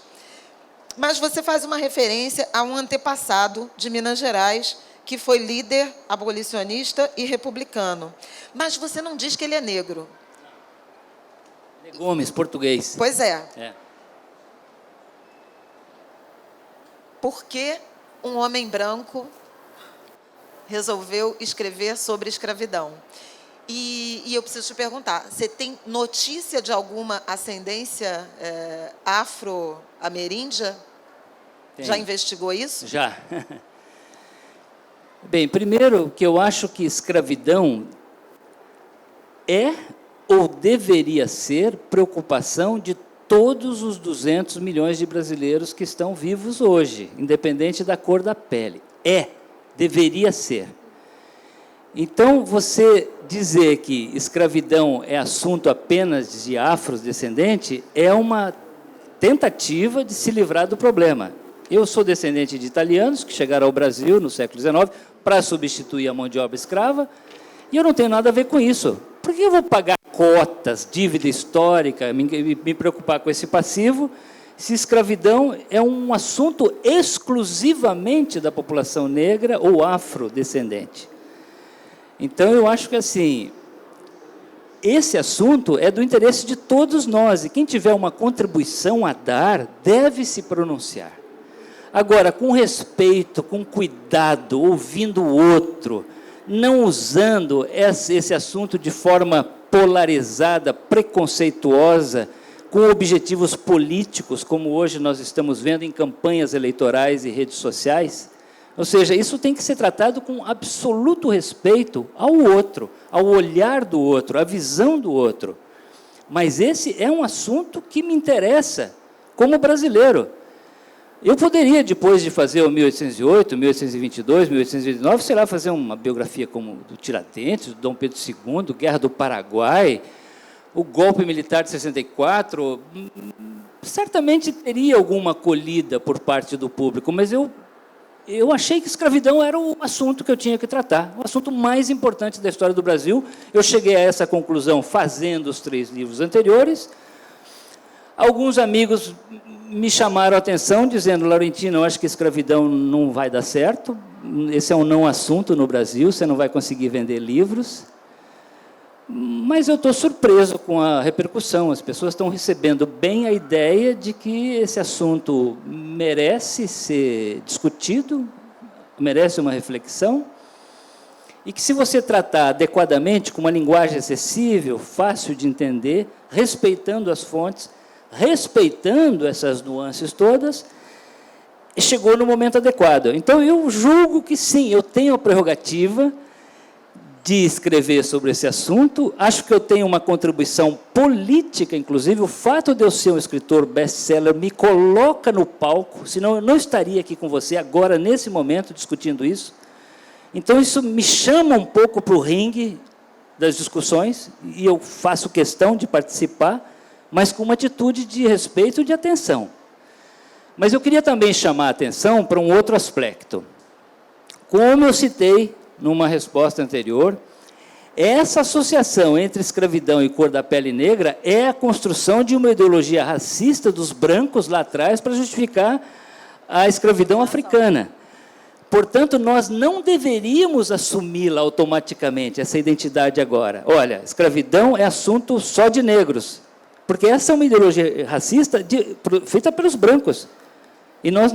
Mas você faz uma referência a um antepassado de Minas Gerais, que foi líder abolicionista e republicano. Mas você não diz que ele é negro. Gomes, português. Pois é. Por que um homem branco resolveu escrever sobre escravidão? E eu preciso te perguntar, você tem notícia de alguma ascendência afro-ameríndia? Já investigou isso? Já. Bem, primeiro que eu acho que escravidão é ou deveria ser preocupação de todos os 200 milhões de brasileiros que estão vivos hoje, independente da cor da pele. Deveria ser. Então, você dizer que escravidão é assunto apenas de afrodescendente é uma tentativa de se livrar do problema. Eu sou descendente de italianos que chegaram ao Brasil no século XIX para substituir a mão de obra escrava, e eu não tenho nada a ver com isso. Por que eu vou pagar cotas, dívida histórica, me preocupar com esse passivo, se escravidão é um assunto exclusivamente da população negra ou afrodescendente? Então, eu acho que, assim, esse assunto é do interesse de todos nós, e quem tiver uma contribuição a dar, deve se pronunciar. Agora, com respeito, com cuidado, ouvindo o outro, não usando esse assunto de forma polarizada, preconceituosa, com objetivos políticos, como hoje nós estamos vendo em campanhas eleitorais e redes sociais. Ou seja, isso tem que ser tratado com absoluto respeito ao outro, ao olhar do outro, à visão do outro. Mas esse é um assunto que me interessa como brasileiro. Eu poderia, depois de fazer o 1808, 1822, 1829, sei lá, fazer uma biografia como do Tiradentes, do Dom Pedro II, Guerra do Paraguai, o golpe militar de 64, certamente teria alguma acolhida por parte do público, mas eu achei que escravidão era o assunto que eu tinha que tratar, o assunto mais importante da história do Brasil. Eu cheguei a essa conclusão fazendo os 3 livros anteriores. Alguns amigos me chamaram a atenção, dizendo: Laurentino, eu acho que escravidão não vai dar certo, esse é um não assunto no Brasil, você não vai conseguir vender livros. Mas eu estou surpreso com a repercussão, as pessoas estão recebendo bem a ideia de que esse assunto merece ser discutido, merece uma reflexão, e que, se você tratar adequadamente, com uma linguagem acessível, fácil de entender, respeitando as fontes, respeitando essas nuances todas, chegou no momento adequado. Então, eu julgo que sim, eu tenho a prerrogativa de escrever sobre esse assunto. Acho que eu tenho uma contribuição política, inclusive. O fato de eu ser um escritor best-seller me coloca no palco, senão eu não estaria aqui com você agora, nesse momento, discutindo isso. Então, isso me chama um pouco para o ringue das discussões, e eu faço questão de participar, mas com uma atitude de respeito e de atenção. Mas eu queria também chamar a atenção para um outro aspecto. Como eu citei numa resposta anterior, essa associação entre escravidão e cor da pele negra é a construção de uma ideologia racista dos brancos lá atrás para justificar a escravidão africana. Portanto, nós não deveríamos assumi-la automaticamente, essa identidade agora. Olha, escravidão é assunto só de negros, porque essa é uma ideologia racista feita pelos brancos. E nós,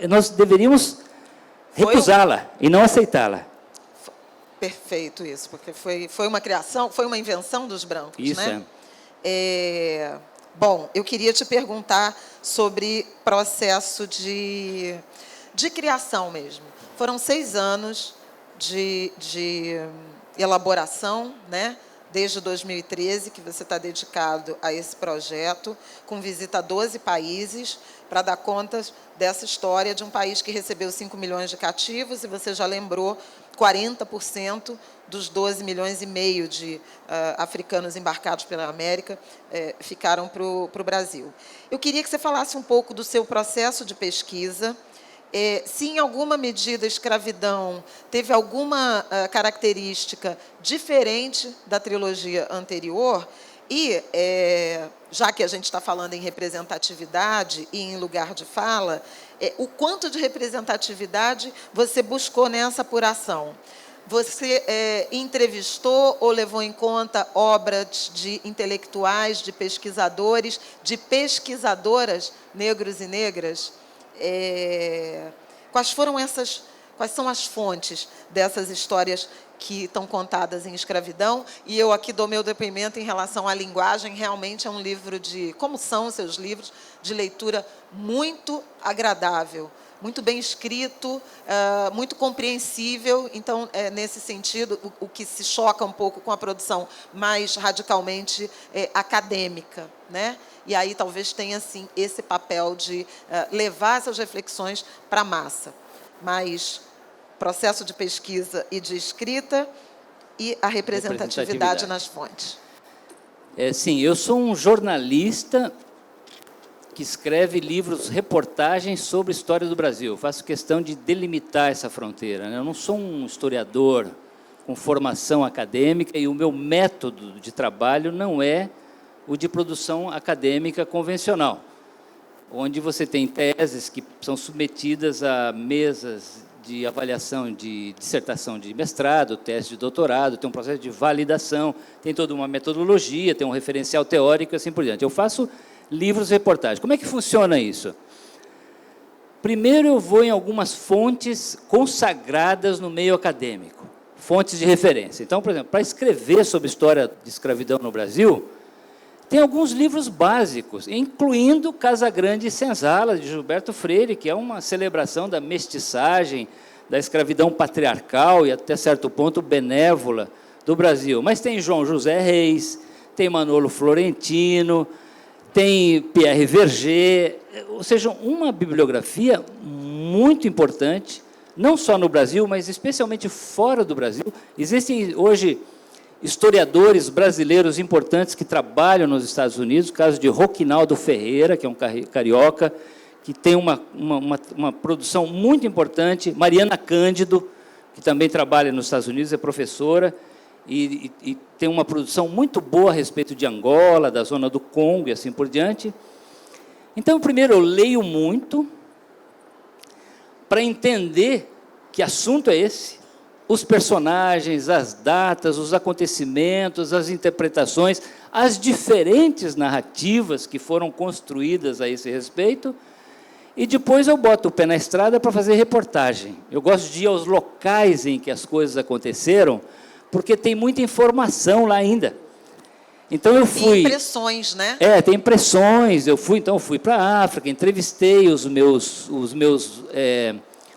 nós deveríamos recusá-la e não aceitá-la. Perfeito isso, porque foi uma criação, foi uma invenção dos brancos, Isso, né? Bom, eu queria te perguntar sobre processo de criação mesmo. Foram 6 anos de elaboração, né? Desde 2013, que você está dedicado a esse projeto, com visita a 12 países, para dar conta dessa história de um país que recebeu 5 milhões de cativos, e você já lembrou, 40% dos 12 milhões e meio de africanos embarcados pela América ficaram para o Brasil. Eu queria que você falasse um pouco do seu processo de pesquisa, se em alguma medida a escravidão teve alguma característica diferente da trilogia anterior, e, já que a gente está falando em representatividade e em lugar de fala, o quanto de representatividade você buscou nessa apuração? Você entrevistou ou levou em conta obras de intelectuais, de pesquisadores, de pesquisadoras negros e negras? Quais são as fontes dessas histórias que estão contadas em escravidão? E eu aqui dou meu depoimento em relação à linguagem. Realmente é um livro como são os seus livros, de leitura muito agradável, muito bem escrito, muito compreensível. Então, nesse sentido, o que se choca um pouco com a produção mais radicalmente acadêmica, né? E aí talvez tenha, assim, esse papel de levar essas reflexões para a massa. Mas processo de pesquisa e de escrita e a representatividade nas fontes. Sim, eu sou um jornalista que escreve livros, reportagens sobre a história do Brasil. Eu faço questão de delimitar essa fronteira, né? Eu não sou um historiador com formação acadêmica e o meu método de trabalho não é o de produção acadêmica convencional, onde você tem teses que são submetidas a mesas de avaliação de dissertação de mestrado, tese de doutorado, tem um processo de validação, tem toda uma metodologia, tem um referencial teórico e assim por diante. Eu faço livros e reportagens. Como é que funciona isso? Primeiro, eu vou em algumas fontes consagradas no meio acadêmico, fontes de referência. Então, por exemplo, para escrever sobre a história de escravidão no Brasil, tem alguns livros básicos, incluindo Casagrande e Senzala, de Gilberto Freire, que é uma celebração da mestiçagem, da escravidão patriarcal e, até certo ponto, benévola do Brasil. Mas tem João José Reis, tem Manolo Florentino, tem Pierre Verger, ou seja, uma bibliografia muito importante, não só no Brasil, mas especialmente fora do Brasil. Existem hoje historiadores brasileiros importantes que trabalham nos Estados Unidos, o caso de Roquinaldo Ferreira, que é um carioca, que tem uma produção muito importante, Mariana Cândido, que também trabalha nos Estados Unidos, é professora, e tem uma produção muito boa a respeito de Angola, da zona do Congo e assim por diante. Então, primeiro, eu leio muito para entender que assunto é esse, os personagens, as datas, os acontecimentos, as interpretações, as diferentes narrativas que foram construídas a esse respeito, e depois eu boto o pé na estrada para fazer reportagem. Eu gosto de ir aos locais em que as coisas aconteceram, porque tem muita informação lá ainda. Então eu fui... E impressões, né? Tem impressões. Eu fui para a África, entrevistei os meus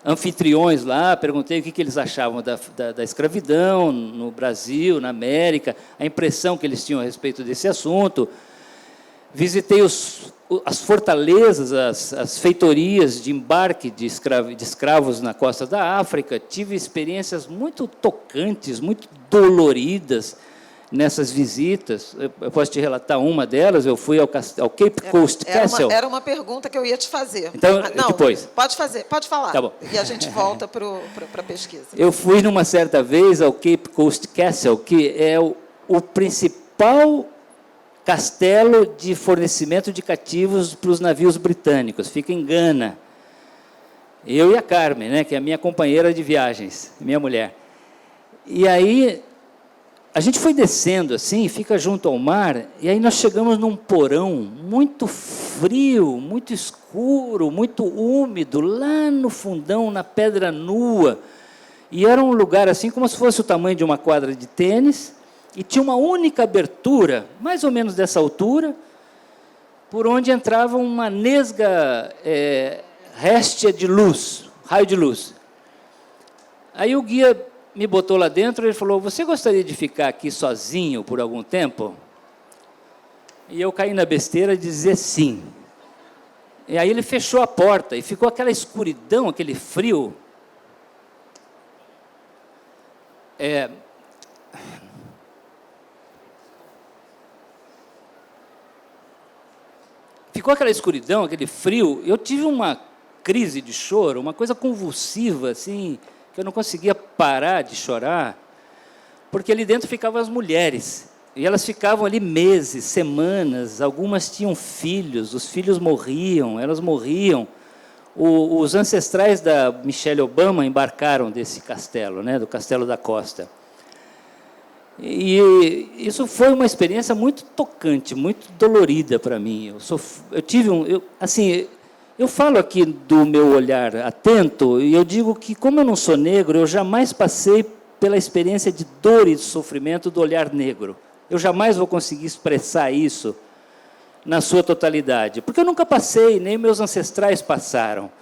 anfitriões lá, perguntei o que eles achavam da escravidão no Brasil, na América, a impressão que eles tinham a respeito desse assunto. Visitei as fortalezas, as feitorias de embarque de escravos na costa da África, tive experiências muito tocantes, muito doloridas nessas visitas. Eu posso te relatar uma delas. Eu fui ao Cape Coast Castle. Era uma pergunta que eu ia te fazer. Então, não, depois. Pode falar. Tá bom. E a gente volta para a pesquisa. Eu fui, numa certa vez, ao Cape Coast Castle, que é o principal castelo de fornecimento de cativos para os navios britânicos. Fica em Gana. Eu e a Carmen, né, que é a minha companheira de viagens, minha mulher. E aí... a gente foi descendo assim, fica junto ao mar, e aí nós chegamos num porão muito frio, muito escuro, muito úmido, lá no fundão, na pedra nua. E era um lugar assim como se fosse o tamanho de uma quadra de tênis, e tinha uma única abertura, mais ou menos dessa altura, por onde entrava uma nesga réstia de luz, raio de luz. Aí o guia me botou lá dentro e ele falou, você gostaria de ficar aqui sozinho por algum tempo? E eu caí na besteira de dizer sim. E aí ele fechou a porta e ficou aquela escuridão, aquele frio. Ficou aquela escuridão, aquele frio. Eu tive uma crise de choro, uma coisa convulsiva, assim, que eu não conseguia parar de chorar, porque ali dentro ficavam as mulheres, e elas ficavam ali meses, semanas, algumas tinham filhos, os filhos morriam, elas morriam. Os ancestrais da Michelle Obama embarcaram desse castelo, né, do Castelo da Costa. E isso foi uma experiência muito tocante, muito dolorida para mim. Eu falo aqui do meu olhar atento, e eu digo que, como eu não sou negro, eu jamais passei pela experiência de dor e de sofrimento do olhar negro. Eu jamais vou conseguir expressar isso na sua totalidade, porque eu nunca passei, nem meus ancestrais passaram.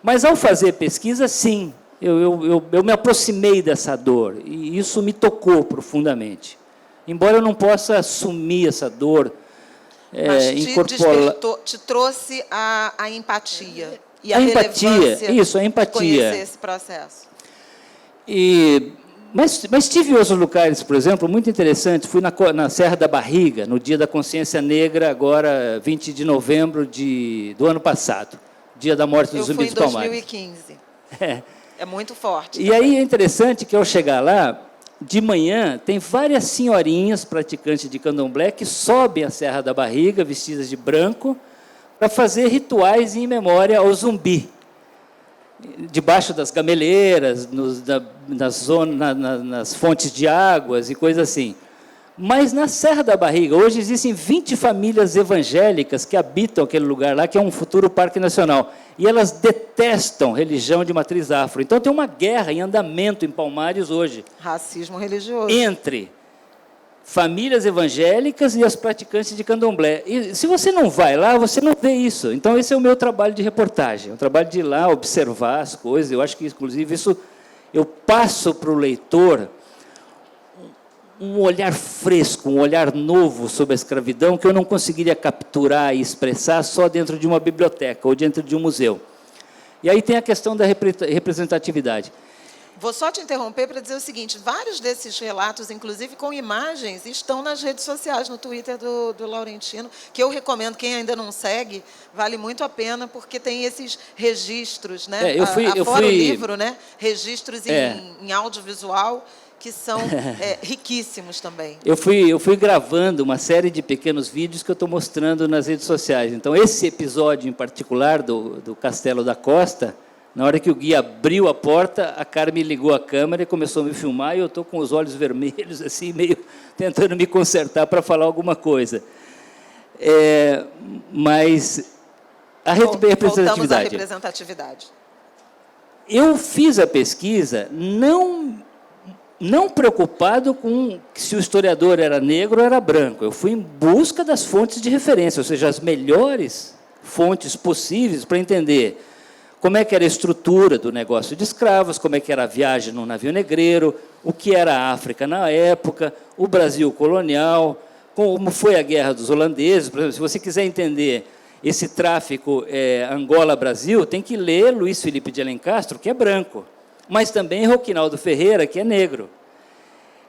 Mas, ao fazer pesquisa, sim, eu me aproximei dessa dor, e isso me tocou profundamente. Embora eu não possa assumir essa dor, mas te trouxe a empatia e a empatia, isso, a empatia. De conhecer esse processo. Mas tive outros lugares, por exemplo, muito interessantes. Fui na Serra da Barriga, no Dia da Consciência Negra, agora 20 de novembro do ano passado, dia da morte do Zumbi dos Palmares. Eu fui em 2015. É muito forte. E aí é interessante que, ao chegar lá, de manhã, tem várias senhorinhas praticantes de candomblé que sobem a Serra da Barriga, vestidas de branco, para fazer rituais em memória ao zumbi, debaixo das gameleiras, nas fontes de águas e coisas assim. Mas na Serra da Barriga, hoje existem 20 famílias evangélicas que habitam aquele lugar lá, que é um futuro parque nacional. E elas detestam religião de matriz afro. Então tem uma guerra em andamento em Palmares hoje. Racismo religioso. Entre famílias evangélicas e as praticantes de candomblé. E se você não vai lá, você não vê isso. Então esse é o meu trabalho de reportagem. O trabalho de ir lá, observar as coisas. Eu acho que, inclusive, isso eu passo para o leitor um olhar fresco, um olhar novo sobre a escravidão que eu não conseguiria capturar e expressar só dentro de uma biblioteca ou dentro de um museu. E aí tem a questão da representatividade. Vou só te interromper para dizer o seguinte, vários desses relatos, inclusive com imagens, estão nas redes sociais, no Twitter do Laurentino, que eu recomendo, quem ainda não segue, vale muito a pena, porque tem esses registros, né? Fora o livro, né? Registros em audiovisual, que são riquíssimos também. Eu fui gravando uma série de pequenos vídeos que eu estou mostrando nas redes sociais. Então, esse episódio em particular do Castelo da Costa, na hora que o guia abriu a porta, a Carmen ligou a câmera e começou a me filmar, e eu estou com os olhos vermelhos, assim, meio tentando me consertar para falar alguma coisa. Mas a representatividade. Voltamos à representatividade. Eu fiz a pesquisa não preocupado com se o historiador era negro ou era branco. Eu fui em busca das fontes de referência, ou seja, as melhores fontes possíveis para entender como é que era a estrutura do negócio de escravos, como é que era a viagem no navio negreiro, o que era a África na época, o Brasil colonial, como foi a guerra dos holandeses. Por exemplo, se você quiser entender esse tráfico Angola-Brasil, tem que ler Luiz Felipe de Alencastro, que é branco, mas também Roquinaldo Ferreira, que é negro.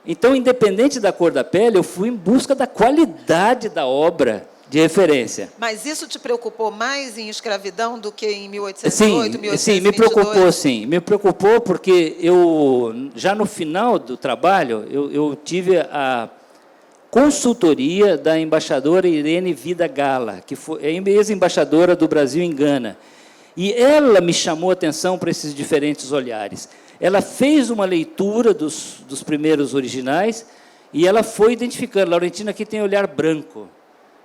Então, independente da cor da pele, eu fui em busca da qualidade da obra de referência. Mas isso te preocupou mais em escravidão do que em 1808, 1822? Sim, me preocupou, sim. Me preocupou porque já no final do trabalho, eu tive a consultoria da embaixadora Irene Vida Gala, que foi ex-embaixadora do Brasil em Gana. E ela me chamou a atenção para esses diferentes olhares. Ela fez uma leitura dos primeiros originais E ela foi identificando, Laurentina aqui tem olhar branco,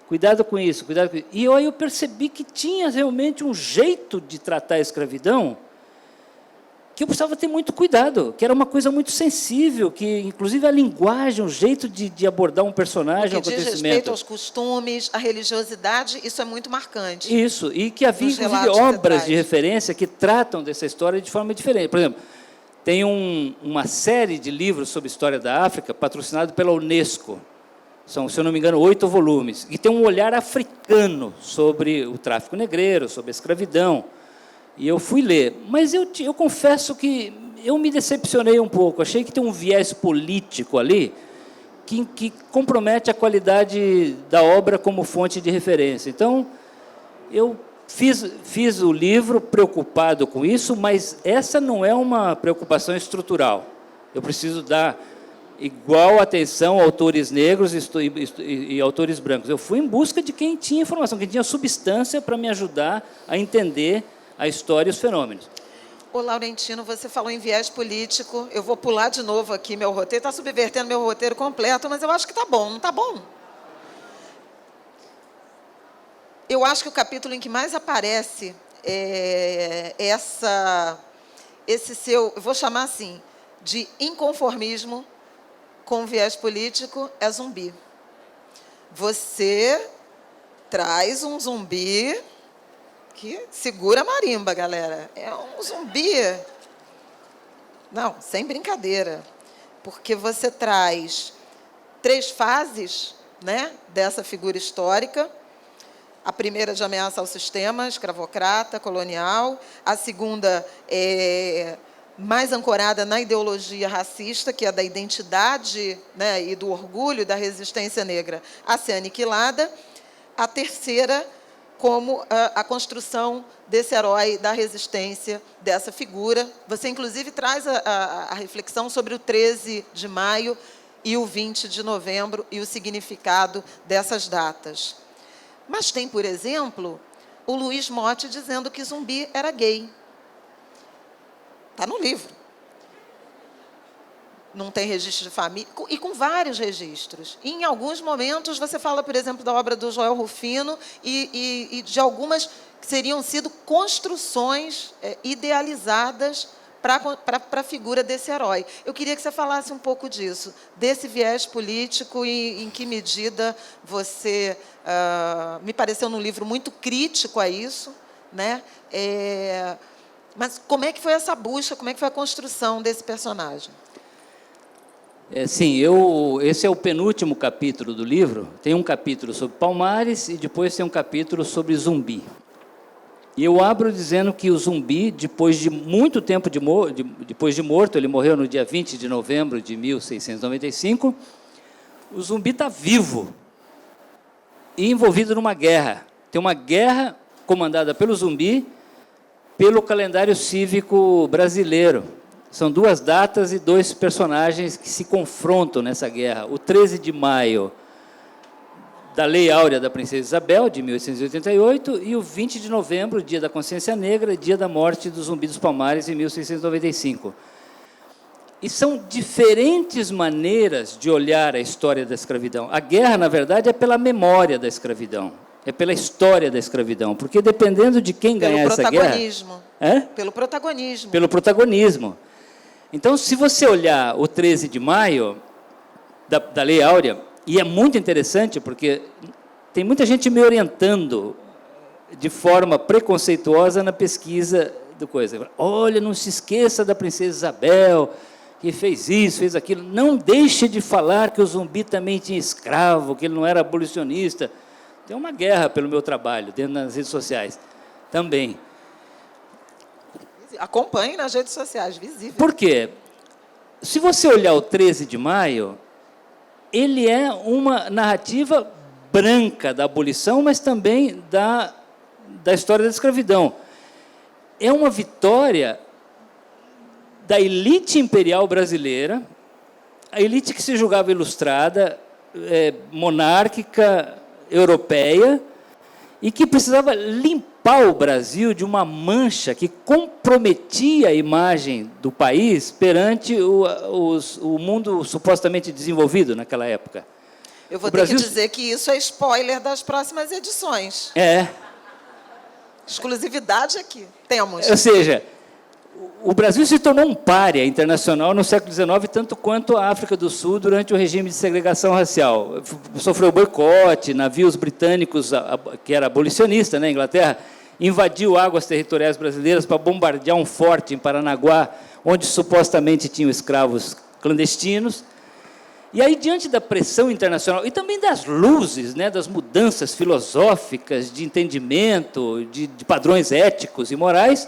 cuidado com isso, cuidado com isso. E aí eu percebi que tinha realmente um jeito de tratar a escravidão que eu precisava ter muito cuidado, que era uma coisa muito sensível, que, inclusive, a linguagem, o jeito de abordar um personagem, um acontecimento. Que diz respeito aos costumes, à religiosidade, isso é muito marcante. Isso, e que havia, inclusive, obras de referência que tratam dessa história de forma diferente. Por exemplo, tem uma série de livros sobre história da África, patrocinado pela Unesco. São, se eu não me engano, 8 volumes. E tem um olhar africano sobre o tráfico negreiro, sobre a escravidão. E eu fui ler. Mas eu confesso que eu me decepcionei um pouco. Achei que tem um viés político ali que compromete a qualidade da obra como fonte de referência. Então, eu fiz o livro preocupado com isso, mas essa não é uma preocupação estrutural. Eu preciso dar igual atenção a autores negros e autores brancos. Eu fui em busca de quem tinha informação, quem tinha substância para me ajudar a entender a história e os fenômenos. Ô, Laurentino, você falou em viés político. Eu vou pular de novo aqui meu roteiro. Está subvertendo meu roteiro completo, mas eu acho que está bom, não está bom? Eu acho que o capítulo em que mais aparece esse seu, eu vou chamar assim, de inconformismo com viés político, é Zumbi. Você traz um zumbi que segura a marimba, galera. É um zumbi. Não, sem brincadeira. Porque você traz 3 fases, né, dessa figura histórica. A primeira de ameaça ao sistema escravocrata, colonial. A segunda é mais ancorada na ideologia racista, que é da identidade, né, e do orgulho da resistência negra a ser aniquilada. A terceira, como a construção desse herói da resistência, dessa figura. Você, inclusive, traz a reflexão sobre o 13 de maio e o 20 de novembro e o significado dessas datas. Mas tem, por exemplo, o Luiz Motti dizendo que Zumbi era gay. Está no livro. Não tem registro de família, e com vários registros. E, em alguns momentos, você fala, por exemplo, da obra do Joel Rufino e de algumas que seriam sido construções idealizadas para a figura desse herói. Eu queria que você falasse um pouco disso, desse viés político e em que medida você... me pareceu num livro muito crítico a isso, né? Mas como é que foi essa busca, como é que foi a construção desse personagem? Sim, esse é o penúltimo capítulo do livro. Tem um capítulo sobre Palmares e depois tem um capítulo sobre Zumbi. E eu abro dizendo que o Zumbi, depois de muito tempo depois de morto, ele morreu no dia 20 de novembro de 1695, o Zumbi está vivo e envolvido numa guerra. Tem uma guerra comandada pelo Zumbi, pelo calendário cívico brasileiro. São 2 datas e 2 personagens que se confrontam nessa guerra. O 13 de maio, da Lei Áurea da Princesa Isabel, de 1888, e o 20 de novembro, dia da Consciência Negra, dia da morte do Zumbi dos Palmares, em 1695. E são diferentes maneiras de olhar a história da escravidão. A guerra, na verdade, é pela memória da escravidão, é pela história da escravidão, porque dependendo de quem ganhar essa guerra... Pelo protagonismo. Pelo protagonismo. Então, se você olhar o 13 de maio, da Lei Áurea, e é muito interessante, porque tem muita gente me orientando de forma preconceituosa na pesquisa do coisa. Olha, não se esqueça da Princesa Isabel, que fez isso, fez aquilo. Não deixe de falar que o Zumbi também tinha escravo, que ele não era abolicionista. Tem uma guerra pelo meu trabalho, dentro das redes sociais, também. Acompanhe nas redes sociais, visível. Por quê? Se você olhar o 13 de maio, ele é uma narrativa branca da abolição, mas também da história da escravidão. É uma vitória da elite imperial brasileira, a elite que se julgava ilustrada, monárquica, europeia, e que precisava limpar limpar o Brasil de uma mancha que comprometia a imagem do país perante o mundo supostamente desenvolvido naquela época. Eu vou ter que dizer que isso é spoiler das próximas edições. É. Exclusividade aqui. Temos. Ou seja, o Brasil se tornou um pária internacional no século XIX, tanto quanto a África do Sul durante o regime de segregação racial. Sofreu boicote, navios britânicos, que era abolicionista, né, Inglaterra, invadiu águas territoriais brasileiras para bombardear um forte em Paranaguá, onde supostamente tinham escravos clandestinos. E aí, diante da pressão internacional, e também das luzes, né, das mudanças filosóficas, de entendimento, de padrões éticos e morais,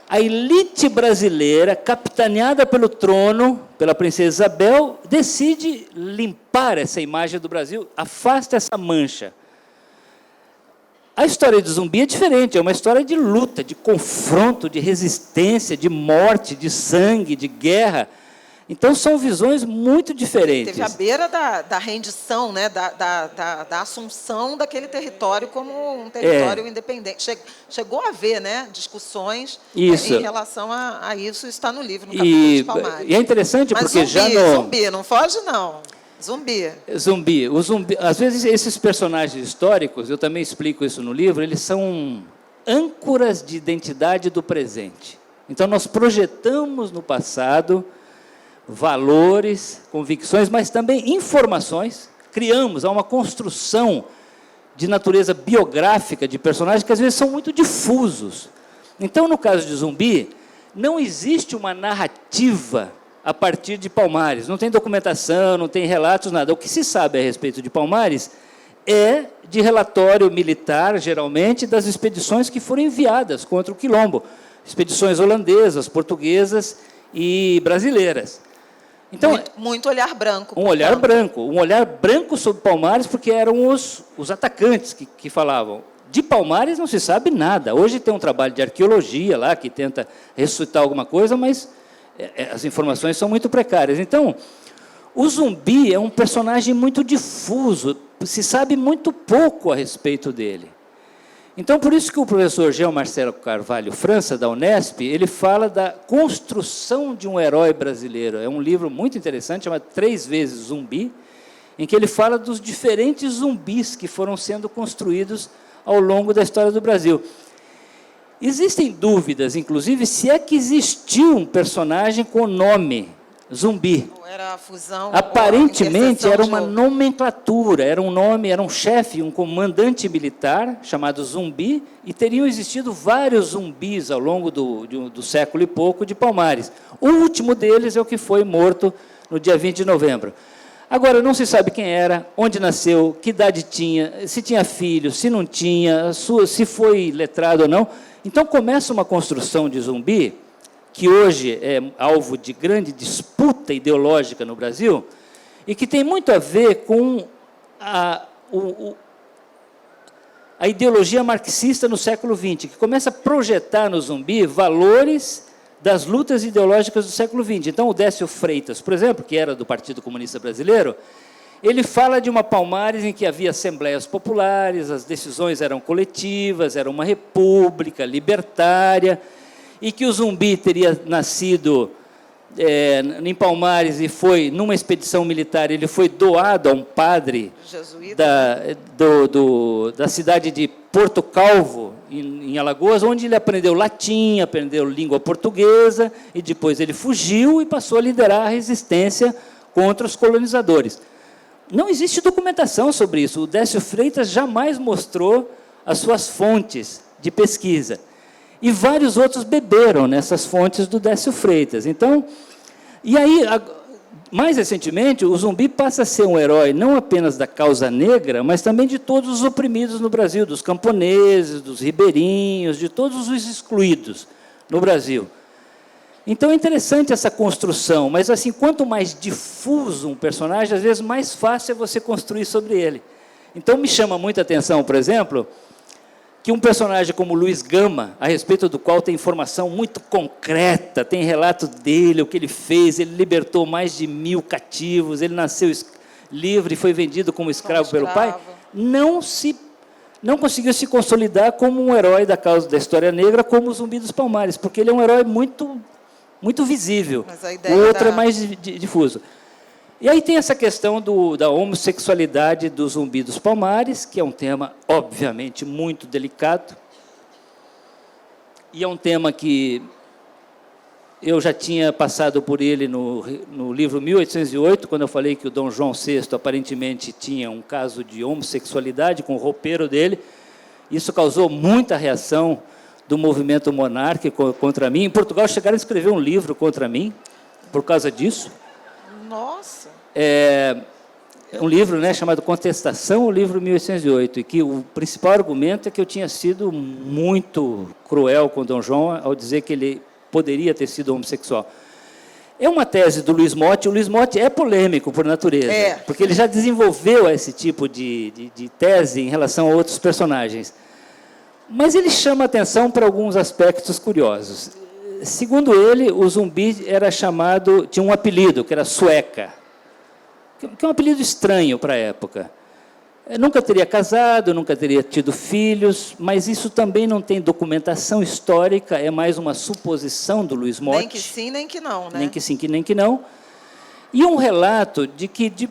a elite brasileira, capitaneada pelo trono, pela princesa Isabel, decide limpar essa imagem do Brasil, afasta essa mancha. A história de Zumbi é diferente, é uma história de luta, de confronto, de resistência, de morte, de sangue, de guerra. Então, são visões muito diferentes. Teve a beira da rendição, né, da assunção daquele território como um território independente. Chegou a haver, né, discussões em relação a isso, está no livro, no capítulo de Palmares. E é interessante mas porque Zumbi, não foge, não. Zumbi. O Zumbi. Às vezes, esses personagens históricos, eu também explico isso no livro, eles são âncoras de identidade do presente. Então, nós projetamos no passado valores, convicções, mas também informações. Há uma construção de natureza biográfica de personagens que às vezes são muito difusos. Então, no caso de Zumbi, não existe uma narrativa a partir de Palmares. Não tem documentação, não tem relatos, nada. O que se sabe a respeito de Palmares é de relatório militar, geralmente, das expedições que foram enviadas contra o Quilombo. Expedições holandesas, portuguesas e brasileiras. Então, muito olhar branco. Um olhar branco sobre Palmares, porque eram os atacantes que falavam. De Palmares não se sabe nada. Hoje tem um trabalho de arqueologia lá, que tenta ressuscitar alguma coisa, mas as informações são muito precárias. Então, o Zumbi é um personagem muito difuso, se sabe muito pouco a respeito dele. Então, por isso que o professor Jean Marcelo Carvalho França, da Unesp, ele fala da construção de um herói brasileiro. É um livro muito interessante, chama 3 vezes Zumbi, em que ele fala dos diferentes zumbis que foram sendo construídos ao longo da história do Brasil. Existem dúvidas, inclusive, se é que existiu um personagem com o nome Zumbi. Era a fusão. Aparentemente era uma nomenclatura, era um nome, era um chefe, um comandante militar chamado Zumbi, e teriam existido vários zumbis ao longo do século e pouco de Palmares. O último deles é o que foi morto no dia 20 de novembro. Agora, não se sabe quem era, onde nasceu, que idade tinha, se tinha filho, se não tinha, se foi letrado ou não. Então, começa uma construção de Zumbi, que hoje é alvo de grande disputa ideológica no Brasil, e que tem muito a ver com a ideologia marxista no século XX, que começa a projetar no Zumbi valores das lutas ideológicas do século XX. Então, o Décio Freitas, por exemplo, que era do Partido Comunista Brasileiro, ele fala de uma Palmares em que havia assembleias populares, as decisões eram coletivas, era uma república libertária, e que o Zumbi teria nascido em Palmares e foi, numa expedição militar, ele foi doado a um padre da cidade de Porto Calvo, em Alagoas, onde ele aprendeu latim, aprendeu língua portuguesa, e depois ele fugiu e passou a liderar a resistência contra os colonizadores. Não existe documentação sobre isso. O Décio Freitas jamais mostrou as suas fontes de pesquisa. E vários outros beberam nessas fontes do Décio Freitas. Então, e aí, mais recentemente, o Zumbi passa a ser um herói não apenas da causa negra, mas também de todos os oprimidos no Brasil, dos camponeses, dos ribeirinhos, de todos os excluídos no Brasil. Então, é interessante essa construção, mas, assim, quanto mais difuso um personagem, às vezes mais fácil é você construir sobre ele. Então, me chama muita atenção, por exemplo, que um personagem como Luiz Gama, a respeito do qual tem informação muito concreta, tem relato dele, o que ele fez, ele libertou mais de 1000 cativos, ele nasceu livre e foi vendido como escravo pelo pai, não não conseguiu se consolidar como um herói da causa da história negra, como o Zumbi dos Palmares, porque ele é um herói muito visível. Mas a ideia O outro é mais difuso. E aí tem essa questão da homossexualidade do Zumbi dos Palmares, que é um tema, obviamente, muito delicado. E é um tema que eu já tinha passado por ele no livro 1808, quando eu falei que o Dom João VI aparentemente tinha um caso de homossexualidade com o roupeiro dele. Isso causou muita reação do movimento monárquico contra mim. Em Portugal chegaram a escrever um livro contra mim por causa disso. Nossa! É um livro, né, chamado Contestação ao livro 1808, e que o principal argumento é que eu tinha sido muito cruel com Dom João ao dizer que ele poderia ter sido homossexual. É uma tese do Luiz Motti. O Luiz Motti é polêmico por natureza, porque ele já desenvolveu esse tipo de tese em relação a outros personagens. Mas ele chama atenção para alguns aspectos curiosos. Segundo ele, o Zumbi era chamado, tinha um apelido, que era Sueca, que é um apelido estranho para a época. Nunca teria casado, nunca teria tido filhos, mas isso também não tem documentação histórica, é mais uma suposição do Luiz Motti. Nem que sim, nem que não, né? Nem que sim, nem que não. E um relato de que,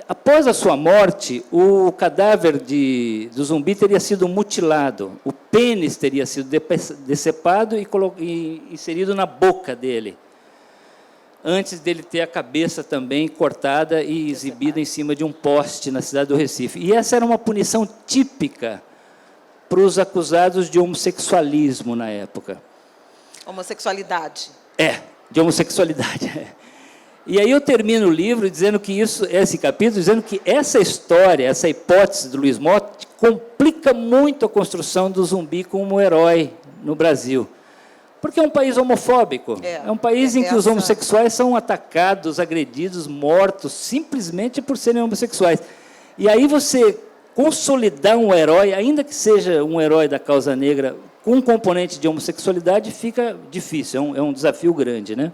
após a sua morte, o cadáver do Zumbi teria sido mutilado, o pênis teria sido decepado e inserido na boca dele, antes dele ter a cabeça também cortada e exibida em cima de um poste na cidade do Recife. E essa era uma punição típica para os acusados de homossexualismo na época. Homossexualidade. De homossexualidade. E aí eu termino o livro dizendo que esse capítulo, dizendo que essa história, essa hipótese do Luiz Motti, complica muito a construção do Zumbi como herói no Brasil. Porque é um país homofóbico. É um país em que os homossexuais são atacados, agredidos, mortos, simplesmente por serem homossexuais. E aí você consolidar um herói, ainda que seja um herói da causa negra, com um componente de homossexualidade, fica difícil, é um desafio grande, né?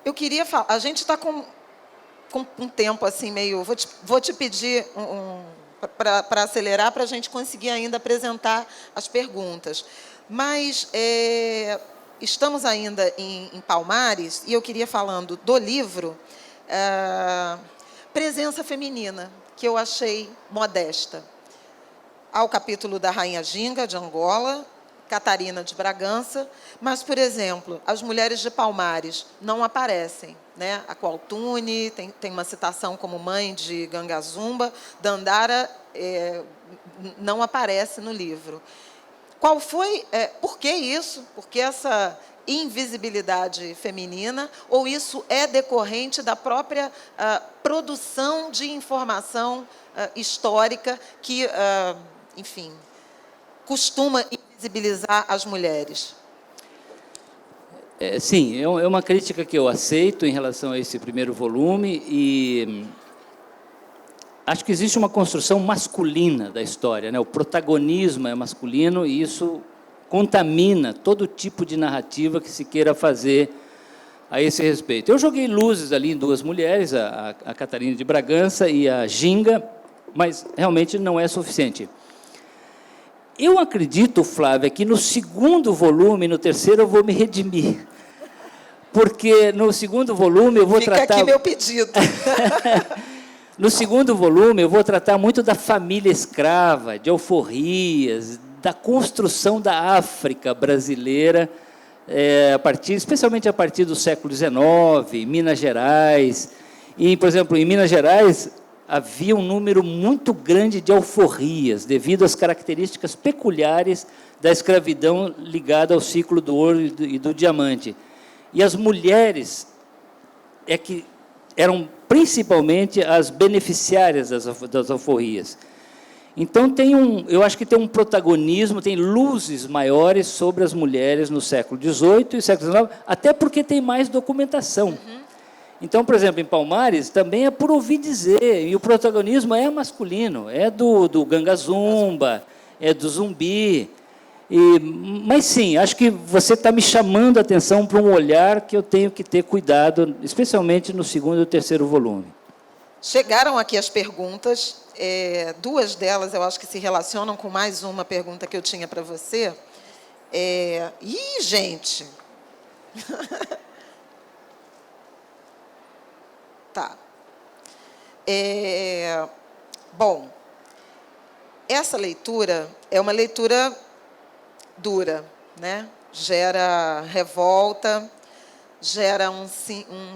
Eu queria falar, a gente está com um tempo assim meio... Vou te pedir para acelerar, para a gente conseguir ainda apresentar as perguntas. Mas... estamos ainda em Palmares, e eu queria, falando do livro, Presença Feminina, que eu achei modesta. Há o capítulo da Rainha Ginga, de Angola, Catarina de Bragança, mas, por exemplo, as mulheres de Palmares não aparecem, né? A Qualtune tem uma citação como mãe de Gangazumba, Dandara não aparece no livro. Qual foi, por que isso? Por que essa invisibilidade feminina? Ou isso é decorrente da própria produção de informação histórica que, enfim, costuma invisibilizar as mulheres? Sim, é uma crítica que eu aceito em relação a esse primeiro volume, e acho que existe uma construção masculina da história, né? O protagonismo é masculino e isso contamina todo tipo de narrativa que se queira fazer a esse respeito. Eu joguei luzes ali em duas mulheres, a Catarina de Bragança e a Ginga, mas realmente não é suficiente. Eu acredito, Flávia, que no segundo volume, no terceiro, eu vou me redimir. Porque no segundo volume eu vou tratar... Fica aqui meu pedido. No segundo volume, eu vou tratar muito da família escrava, de alforrias, da construção da África brasileira, especialmente a partir do século XIX, Minas Gerais. E, por exemplo, em Minas Gerais, havia um número muito grande de alforrias, devido às características peculiares da escravidão ligada ao ciclo do ouro e do diamante. E as mulheres que eram principalmente as beneficiárias das alforrias. Então, eu acho que tem um protagonismo, tem luzes maiores sobre as mulheres no século XVIII e século XIX, até porque tem mais documentação. Então, por exemplo, em Palmares, também é por ouvir dizer, e o protagonismo é masculino, é do Gangazumba, é do Zumbi. Mas, sim, acho que você está me chamando a atenção para um olhar que eu tenho que ter cuidado, especialmente no segundo e terceiro volume. Chegaram aqui as perguntas. duas delas eu acho que se relacionam com mais uma pergunta que eu tinha para você. Ih, gente! Tá. Bom, essa leitura é uma leitura dura, né? Gera revolta, gera um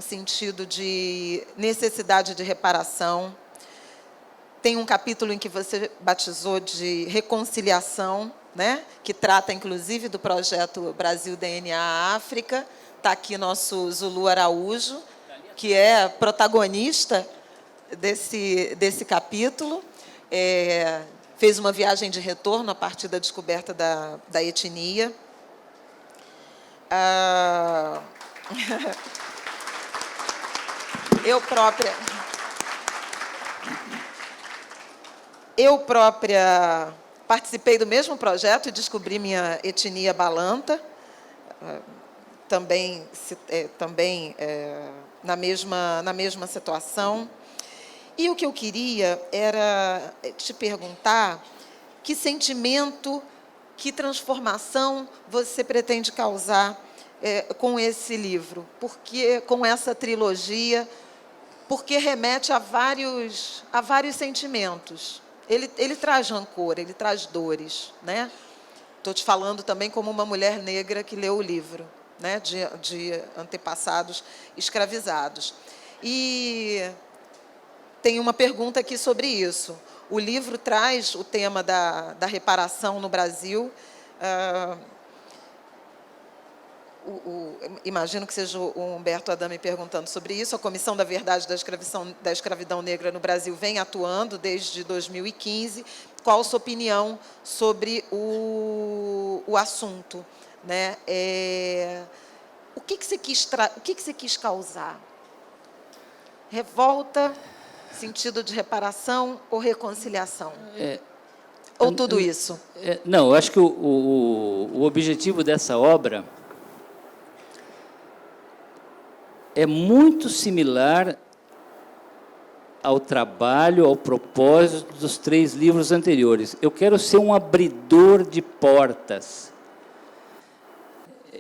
sentido de necessidade de reparação. Tem um capítulo em que você batizou de reconciliação, né? Que trata, inclusive, do projeto Brasil DNA África. Está aqui nosso Zulu Araújo, que é protagonista desse capítulo. Fez uma viagem de retorno a partir da descoberta da etnia. Eu própria participei do mesmo projeto e descobri minha etnia balanta, também na mesma situação. E o que eu queria era te perguntar que sentimento, que transformação você pretende causar com esse livro, porque com essa trilogia, porque remete a vários sentimentos. Ele traz rancor, ele traz dores, né? Estou te falando também como uma mulher negra que leu o livro, né? De antepassados escravizados. E tem uma pergunta aqui sobre isso. O livro traz o tema da reparação no Brasil. Imagino que seja o Humberto Adame perguntando sobre isso. A Comissão da Verdade da Escravidão Negra no Brasil vem atuando desde 2015. Qual a sua opinião sobre o assunto, né? O que você quis causar? Revolta, sentido de reparação ou reconciliação? Ou tudo isso? Não, eu acho que o objetivo dessa obra é muito similar ao trabalho, ao propósito dos 3 livros anteriores. Eu quero ser um abridor de portas.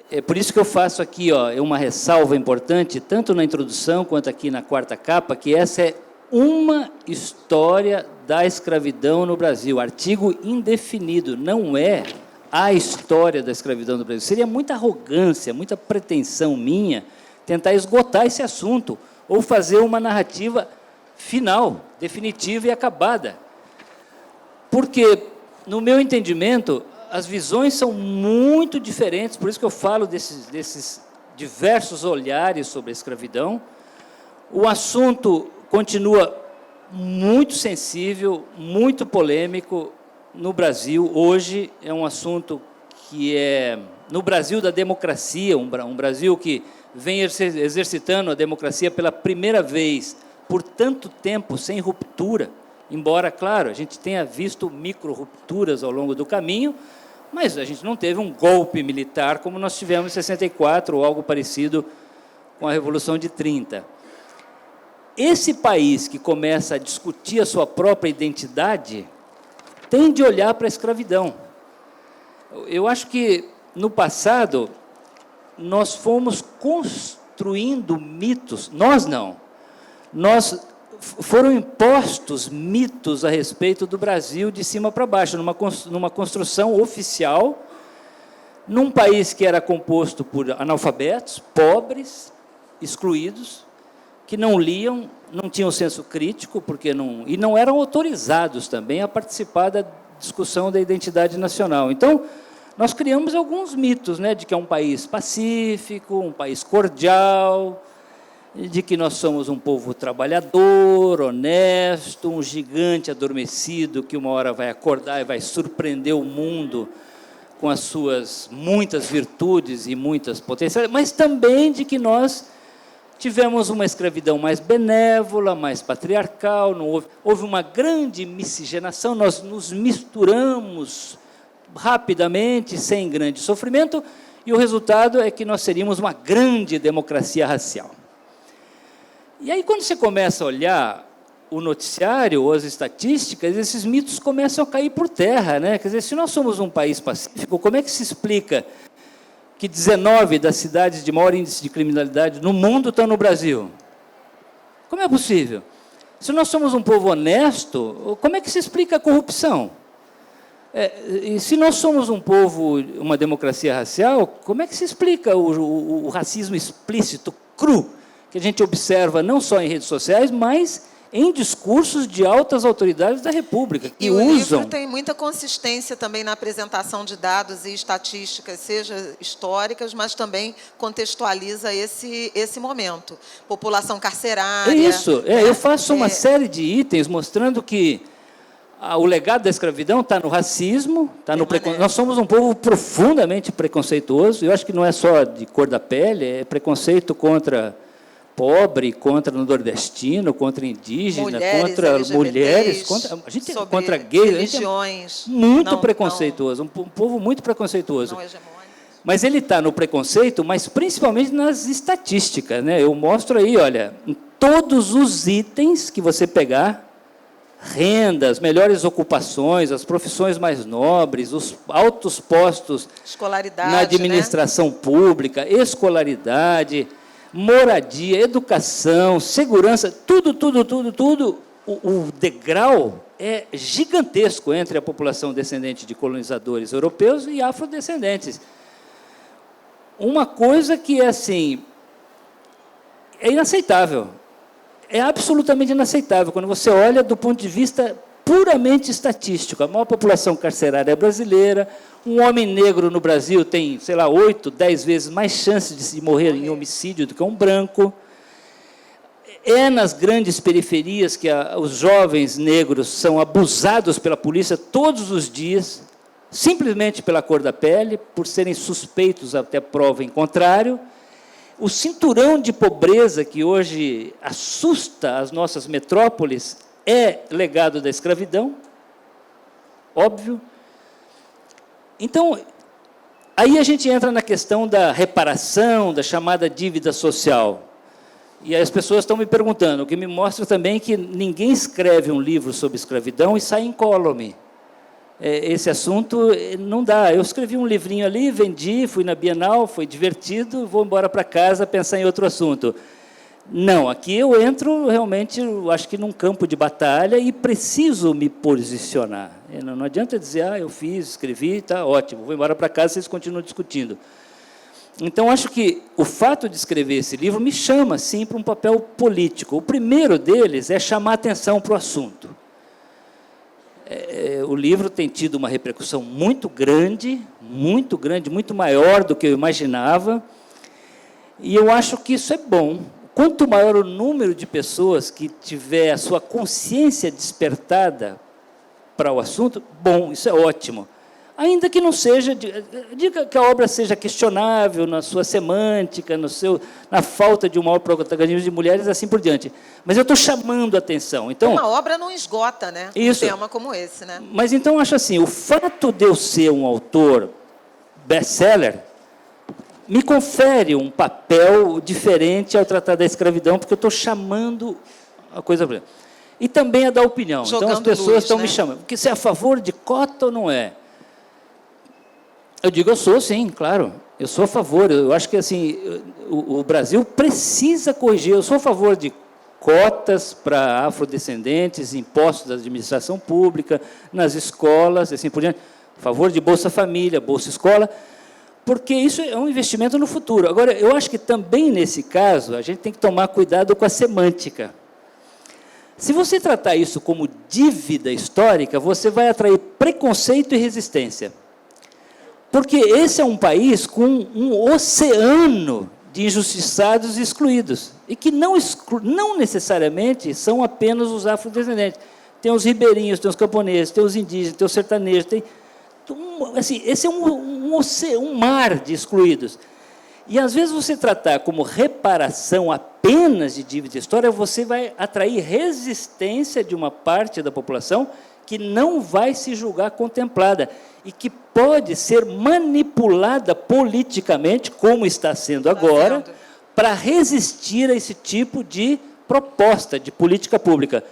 É por isso que eu faço aqui uma ressalva importante, tanto na introdução quanto aqui na 4ª capa, que essa é uma história da escravidão no Brasil, artigo indefinido, não é a história da escravidão no Brasil. Seria muita arrogância, muita pretensão minha tentar esgotar esse assunto, ou fazer uma narrativa final, definitiva e acabada. Porque, no meu entendimento, as visões são muito diferentes, por isso que eu falo desses diversos olhares sobre a escravidão. O assunto continua muito sensível, muito polêmico no Brasil. Hoje é um assunto que no Brasil da democracia, um Brasil que vem exercitando a democracia pela primeira vez, por tanto tempo, sem ruptura, embora, claro, a gente tenha visto micro-rupturas ao longo do caminho, mas a gente não teve um golpe militar como nós tivemos em 64, ou algo parecido com a Revolução de 30. Esse país que começa a discutir a sua própria identidade tem de olhar para a escravidão. Eu acho que, no passado, nós fomos construindo mitos, nós não, foram impostos mitos a respeito do Brasil de cima para baixo, numa construção oficial, num país que era composto por analfabetos, pobres, excluídos, que não liam, não tinham senso crítico, e não eram autorizados também a participar da discussão da identidade nacional. Então, nós criamos alguns mitos, né, de que é um país pacífico, um país cordial, de que nós somos um povo trabalhador, honesto, um gigante adormecido que uma hora vai acordar e vai surpreender o mundo com as suas muitas virtudes e muitas potencialidades, mas também de que nós tivemos uma escravidão mais benévola, mais patriarcal, houve uma grande miscigenação, nós nos misturamos rapidamente, sem grande sofrimento, e o resultado é que nós seríamos uma grande democracia racial. E aí, quando você começa a olhar o noticiário ou as estatísticas, esses mitos começam a cair por terra, né? Quer dizer, se nós somos um país pacífico, como é que se explica que 19 das cidades de maior índice de criminalidade no mundo estão no Brasil? Como é possível? Se nós somos um povo honesto, como é que se explica a corrupção? E se nós somos um povo, uma democracia racial, como é que se explica o racismo explícito, cru, que a gente observa não só em redes sociais, mas em discursos de altas autoridades da República, que usam... E o livro tem muita consistência também na apresentação de dados e estatísticas, seja históricas, mas também contextualiza esse momento. População carcerária... Isso, eu faço uma série de itens mostrando que o legado da escravidão está no racismo, está no preconceito. Nós somos um povo profundamente preconceituoso, eu acho que não é só de cor da pele, é preconceito contra pobre, contra nordestino, contra indígena, contra LGBTs, mulheres, contra gays, religiões, muito preconceituoso, um povo muito preconceituoso. Não hegemônico. Mas ele está no preconceito, mas principalmente nas estatísticas, né? Eu mostro aí, olha, em todos os itens que você pegar, renda, as melhores ocupações, as profissões mais nobres, os altos postos na administração pública, escolaridade, moradia, educação, segurança, tudo, o degrau é gigantesco entre a população descendente de colonizadores europeus e afrodescendentes. Uma coisa que é assim, é inaceitável, é absolutamente inaceitável, quando você olha do ponto de vista puramente estatístico. A maior população carcerária brasileira, um homem negro no Brasil tem, sei lá, 8, 10 vezes mais chances de se morrer em homicídio do que um branco. É nas grandes periferias que os jovens negros são abusados pela polícia todos os dias, simplesmente pela cor da pele, por serem suspeitos até prova em contrário. O cinturão de pobreza que hoje assusta as nossas metrópoles é legado da escravidão, óbvio. Então, aí a gente entra na questão da reparação, da chamada dívida social. E as pessoas estão me perguntando, o que me mostra também que ninguém escreve um livro sobre escravidão e sai incólume. Esse assunto não dá. Eu escrevi um livrinho ali, vendi, fui na Bienal, foi divertido, vou embora para casa pensar em outro assunto. Não, aqui eu entro realmente, eu acho que num campo de batalha e preciso me posicionar. Não adianta dizer, eu fiz, escrevi, está ótimo, vou embora para casa, vocês continuam discutindo. Então, acho que o fato de escrever esse livro me chama, sim, para um papel político. O primeiro deles é chamar atenção para o assunto. O livro tem tido uma repercussão muito grande, muito maior do que eu imaginava, e eu acho que isso é bom. Quanto maior o número de pessoas que tiver a sua consciência despertada para o assunto, bom, isso é ótimo. Ainda que não seja, diga que a obra seja questionável na sua semântica, na falta de um maior protagonismo de mulheres, assim por diante. Mas eu estou chamando a atenção. Então, uma obra não esgota, né? Isso. Um tema como esse, né? Mas então, acho assim, o fato de eu ser um autor best-seller me confere um papel diferente ao tratar da escravidão, porque eu estou chamando a coisa para... E também a dar opinião. Jogando então, as pessoas estão né? me chamando. Porque você é a favor de cota ou não é? Eu digo, eu sou, sim, claro. Eu sou a favor. Eu acho que assim, o Brasil precisa corrigir. Eu sou a favor de cotas para afrodescendentes, impostos da administração pública, nas escolas, assim por diante. A favor de Bolsa Família, Bolsa Escola, porque isso é um investimento no futuro. Agora, eu acho que também, nesse caso, a gente tem que tomar cuidado com a semântica. Se você tratar isso como dívida histórica, você vai atrair preconceito e resistência. Porque esse é um país com um oceano de injustiçados e excluídos, e que não necessariamente são apenas os afrodescendentes. Tem os ribeirinhos, tem os camponeses, tem os indígenas, tem os sertanejos, assim, esse é um mar de excluídos. E, às vezes, você tratar como reparação apenas de dívida histórica, você vai atrair resistência de uma parte da população que não vai se julgar contemplada e que pode ser manipulada politicamente, como está sendo agora, para resistir a esse tipo de proposta de política pública.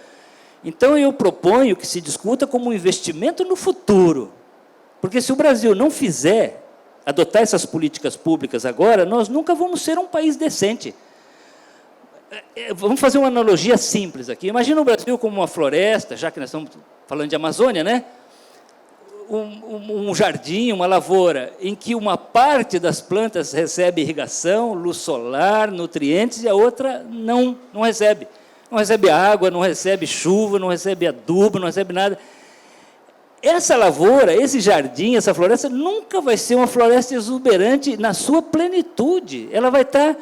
Então, eu proponho que se discuta como um investimento no futuro. Porque se o Brasil não fizer, adotar essas políticas públicas agora, nós nunca vamos ser um país decente. Vamos fazer uma analogia simples aqui. Imagina o Brasil como uma floresta, já que nós estamos falando de Amazônia, né? Um jardim, uma lavoura, em que uma parte das plantas recebe irrigação, luz solar, nutrientes, e a outra não recebe. Não recebe água, não recebe chuva, não recebe adubo, não recebe nada. Essa lavoura, esse jardim, essa floresta, nunca vai ser uma floresta exuberante na sua plenitude. Ela vai estar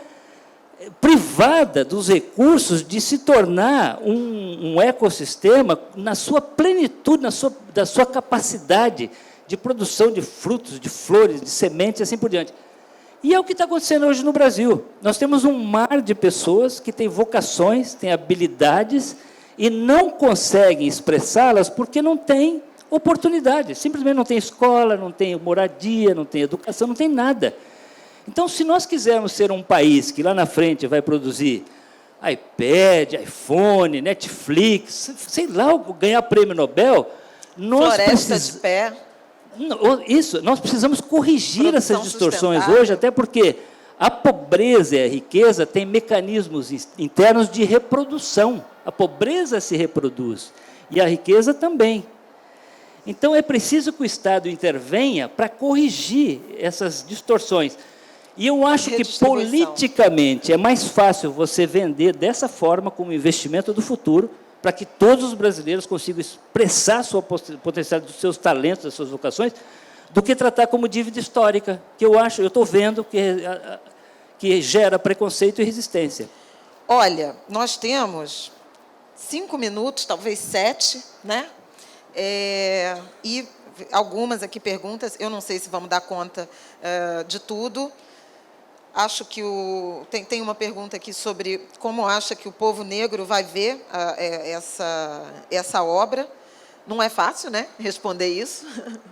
privada dos recursos de se tornar um ecossistema na sua plenitude, da sua capacidade de produção de frutos, de flores, de sementes e assim por diante. E é o que está acontecendo hoje no Brasil. Nós temos um mar de pessoas que têm vocações, têm habilidades e não conseguem expressá-las porque não têm oportunidade. Simplesmente não tem escola, não tem moradia, não tem educação, não tem nada. Então, se nós quisermos ser um país que lá na frente vai produzir iPad, iPhone, Netflix, sei lá, ganhar prêmio Nobel, nós Floresta de pé. Nós precisamos corrigir Produção essas distorções sustentável. hoje, até porque a pobreza e a riqueza têm mecanismos internos de reprodução. A pobreza se reproduz e a riqueza também. Então, é preciso que o Estado intervenha para corrigir essas distorções. E eu acho que, politicamente, é mais fácil você vender dessa forma como investimento do futuro, para que todos os brasileiros consigam expressar a sua potencialidade, dos seus talentos, das suas vocações, do que tratar como dívida histórica, que eu estou vendo que gera preconceito e resistência. Olha, nós temos 5 minutos, talvez 7, né? E algumas aqui perguntas, eu não sei se vamos dar conta de tudo. Acho que tem uma pergunta aqui sobre como acha que o povo negro vai ver essa obra. Não é fácil, né, responder isso,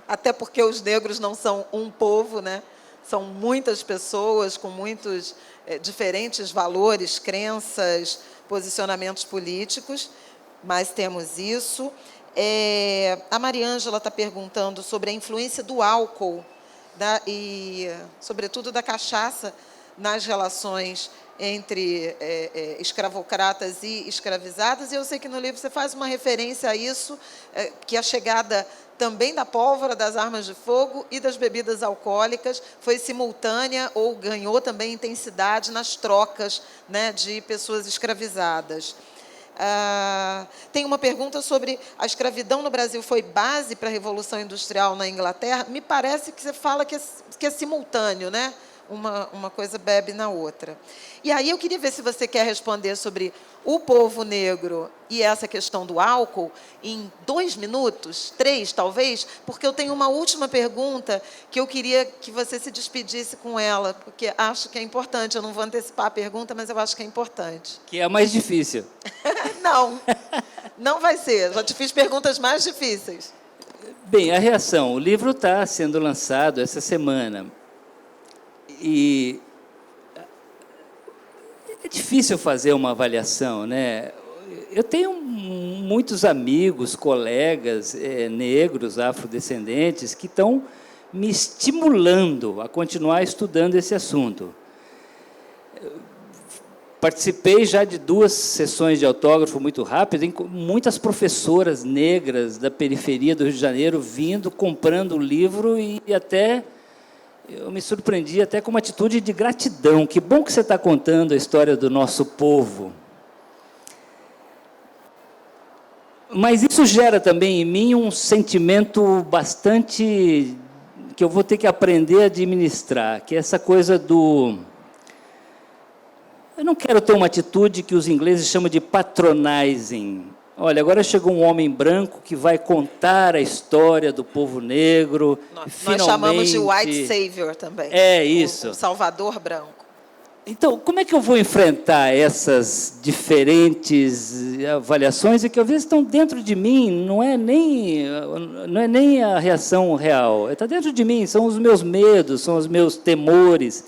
até porque os negros não são um povo, né? São muitas pessoas com muitos diferentes valores, crenças, posicionamentos políticos, mas temos isso. A Mariângela está perguntando sobre a influência do álcool e, sobretudo, da cachaça nas relações entre escravocratas e escravizados. E eu sei que no livro você faz uma referência a isso, que a chegada também da pólvora, das armas de fogo e das bebidas alcoólicas foi simultânea ou ganhou também intensidade nas trocas, né, de pessoas escravizadas. Tem uma pergunta sobre a escravidão no Brasil foi base para a Revolução Industrial na Inglaterra. Me parece que você fala que é simultâneo, né? Uma coisa bebe na outra. E aí eu queria ver se você quer responder sobre o povo negro e essa questão do álcool em 2 minutos, 3 talvez, porque eu tenho uma última pergunta que eu queria que você se despedisse com ela, porque acho que é importante. Eu não vou antecipar a pergunta, mas eu acho que é importante. Que é a mais difícil. Não vai ser. Já te fiz perguntas mais difíceis. Bem, a reação. O livro está sendo lançado essa semana. E é difícil fazer uma avaliação, né? Eu tenho muitos amigos, colegas negros, afrodescendentes, que estão me estimulando a continuar estudando esse assunto. Participei já de 2 sessões de autógrafo muito rápido, muitas professoras negras da periferia do Rio de Janeiro vindo, comprando o livro e até... Eu me surpreendi até com uma atitude de gratidão. Que bom que você está contando a história do nosso povo. Mas isso gera também em mim um sentimento bastante... que eu vou ter que aprender a administrar, que é essa coisa do... Eu não quero ter uma atitude que os ingleses chamam de patronizing. Olha, agora chegou um homem branco que vai contar a história do povo negro. Nós chamamos de white savior também. É isso. O salvador branco. Então, como é que eu vou enfrentar essas diferentes avaliações e que às vezes estão dentro de mim, não é nem a reação real, está dentro de mim, são os meus medos, são os meus temores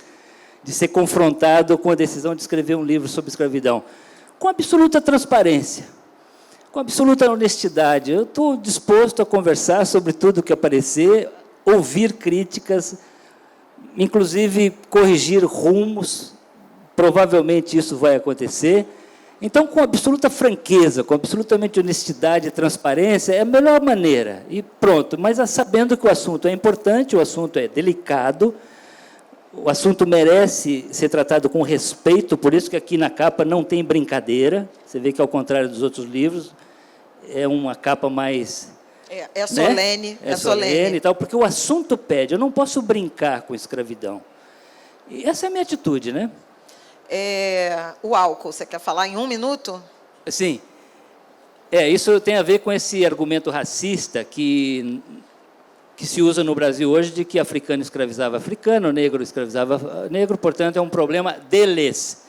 de ser confrontado com a decisão de escrever um livro sobre escravidão, com absoluta transparência. com absoluta honestidade. Eu estou disposto a conversar sobre tudo que aparecer, ouvir críticas, inclusive corrigir rumos. Provavelmente isso vai acontecer. Então, com absoluta franqueza, com absolutamente honestidade e transparência, é a melhor maneira. E pronto, mas sabendo que o assunto é importante, o assunto é delicado, o assunto merece ser tratado com respeito, por isso que aqui na capa não tem brincadeira. Você vê que, ao contrário dos outros livros, é uma capa mais... É solene. Né? É solene e tal, porque o assunto pede. Eu não posso brincar com escravidão. E essa é a minha atitude, né? O álcool, você quer falar em 1 minuto? Sim. Isso tem a ver com esse argumento racista que se usa no Brasil hoje, de que africano escravizava africano, negro escravizava negro, portanto, é um problema deles.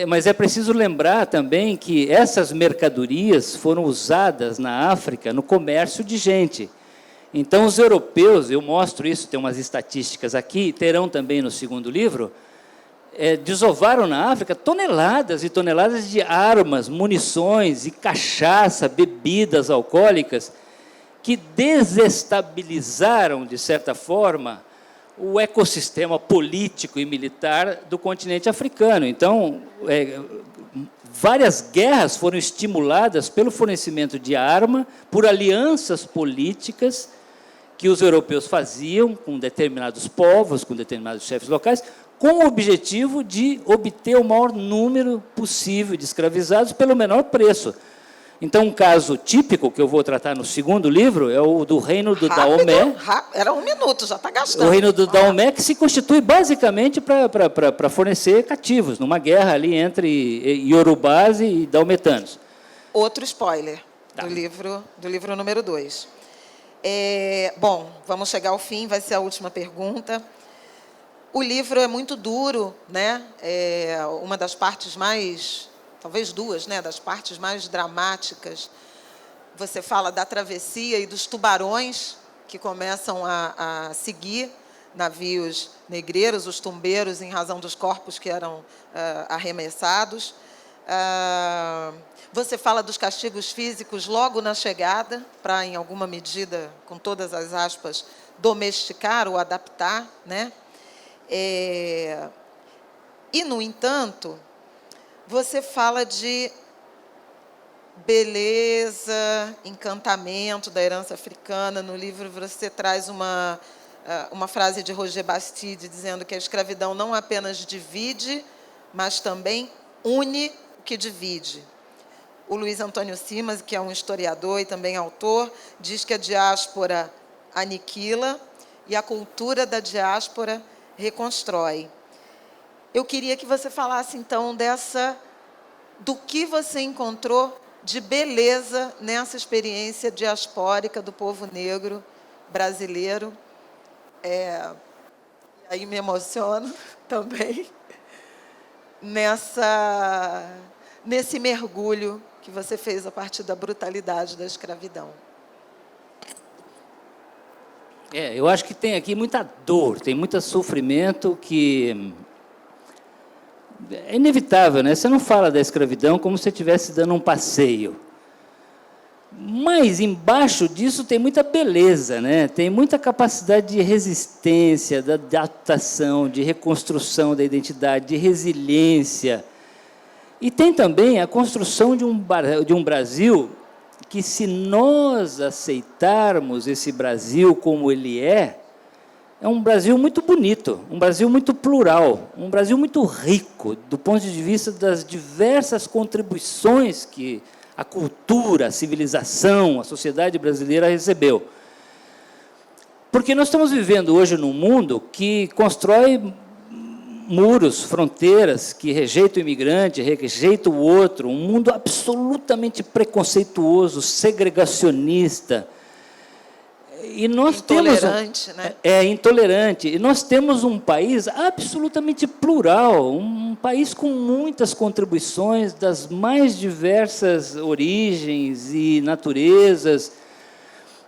Mas é preciso lembrar também que essas mercadorias foram usadas na África no comércio de gente. Então, os europeus, eu mostro isso, tem umas estatísticas aqui, terão também no segundo livro, desovaram na África toneladas e toneladas de armas, munições e cachaça, bebidas alcoólicas, que desestabilizaram, de certa forma, o ecossistema político e militar do continente africano. Então, várias guerras foram estimuladas pelo fornecimento de arma, por alianças políticas que os europeus faziam com determinados povos, com determinados chefes locais, com o objetivo de obter o maior número possível de escravizados pelo menor preço. Então, um caso típico que eu vou tratar no segundo livro é o do reino do Daomé. Era 1 minuto, já está gastando. O reino do Daomé, que se constitui basicamente para fornecer cativos, numa guerra ali entre iorubás e daometanos. Outro spoiler do livro número 2. Bom, vamos chegar ao fim, vai ser a última pergunta. O livro é muito duro, né? Uma das partes mais, talvez duas, né, das partes mais dramáticas. Você fala da travessia e dos tubarões que começam a seguir navios negreiros, os tumbeiros, em razão dos corpos que eram arremessados. Você fala dos castigos físicos logo na chegada, para, em alguma medida, com todas as aspas, domesticar ou adaptar, né? E, no entanto, você fala de beleza, encantamento da herança africana. No livro você traz uma frase de Roger Bastide, dizendo que a escravidão não apenas divide, mas também une o que divide. O Luiz Antônio Simas, que é um historiador e também autor, diz que a diáspora aniquila e a cultura da diáspora reconstrói. Eu queria que você falasse, então, do que você encontrou de beleza nessa experiência diaspórica do povo negro brasileiro. Aí me emociono também, nesse mergulho que você fez a partir da brutalidade da escravidão. Eu acho que tem aqui muita dor, tem muito sofrimento que é inevitável, né? Você não fala da escravidão como se você estivesse dando um passeio. Mas, embaixo disso, tem muita beleza, né? Tem muita capacidade de resistência, de adaptação, de reconstrução da identidade, de resiliência. E tem também a construção de um Brasil que, se nós aceitarmos esse Brasil como ele é um Brasil muito bonito, um Brasil muito plural, um Brasil muito rico, do ponto de vista das diversas contribuições que a cultura, a civilização, a sociedade brasileira recebeu. Porque nós estamos vivendo hoje num mundo que constrói muros, fronteiras, que rejeita o imigrante, rejeita o outro, um mundo absolutamente preconceituoso, segregacionista. E nós intolerante, né? Intolerante. E nós temos um país absolutamente plural, um país com muitas contribuições das mais diversas origens e naturezas.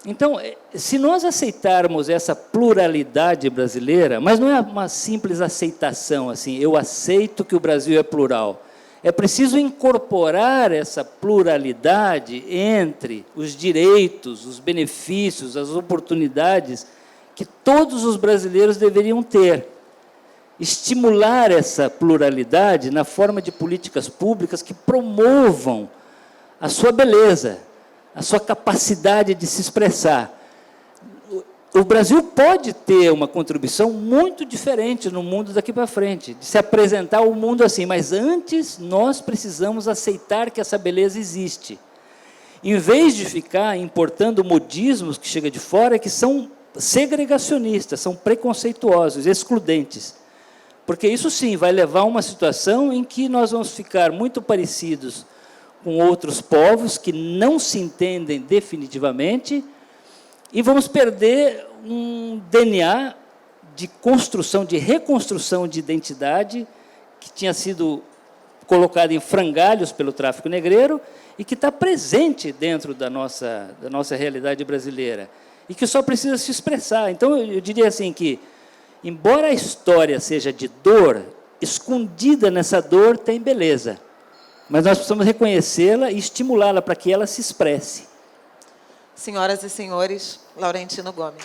Então, se nós aceitarmos essa pluralidade brasileira, mas não é uma simples aceitação, assim, eu aceito que o Brasil é plural. É preciso incorporar essa pluralidade entre os direitos, os benefícios, as oportunidades que todos os brasileiros deveriam ter. Estimular essa pluralidade na forma de políticas públicas que promovam a sua beleza, a sua capacidade de se expressar. O Brasil pode ter uma contribuição muito diferente no mundo daqui para frente, de se apresentar ao mundo assim, mas antes nós precisamos aceitar que essa beleza existe. Em vez de ficar importando modismos que chegam de fora, que são segregacionistas, são preconceituosos, excludentes. Porque isso sim vai levar a uma situação em que nós vamos ficar muito parecidos com outros povos que não se entendem definitivamente, e vamos perder um DNA de construção, de reconstrução de identidade que tinha sido colocado em frangalhos pelo tráfico negreiro e que está presente dentro da nossa realidade brasileira e que só precisa se expressar. Então, eu diria assim que, embora a história seja de dor, escondida nessa dor tem beleza, mas nós precisamos reconhecê-la e estimulá-la para que ela se expresse. Senhoras e senhores, Laurentino Gomes.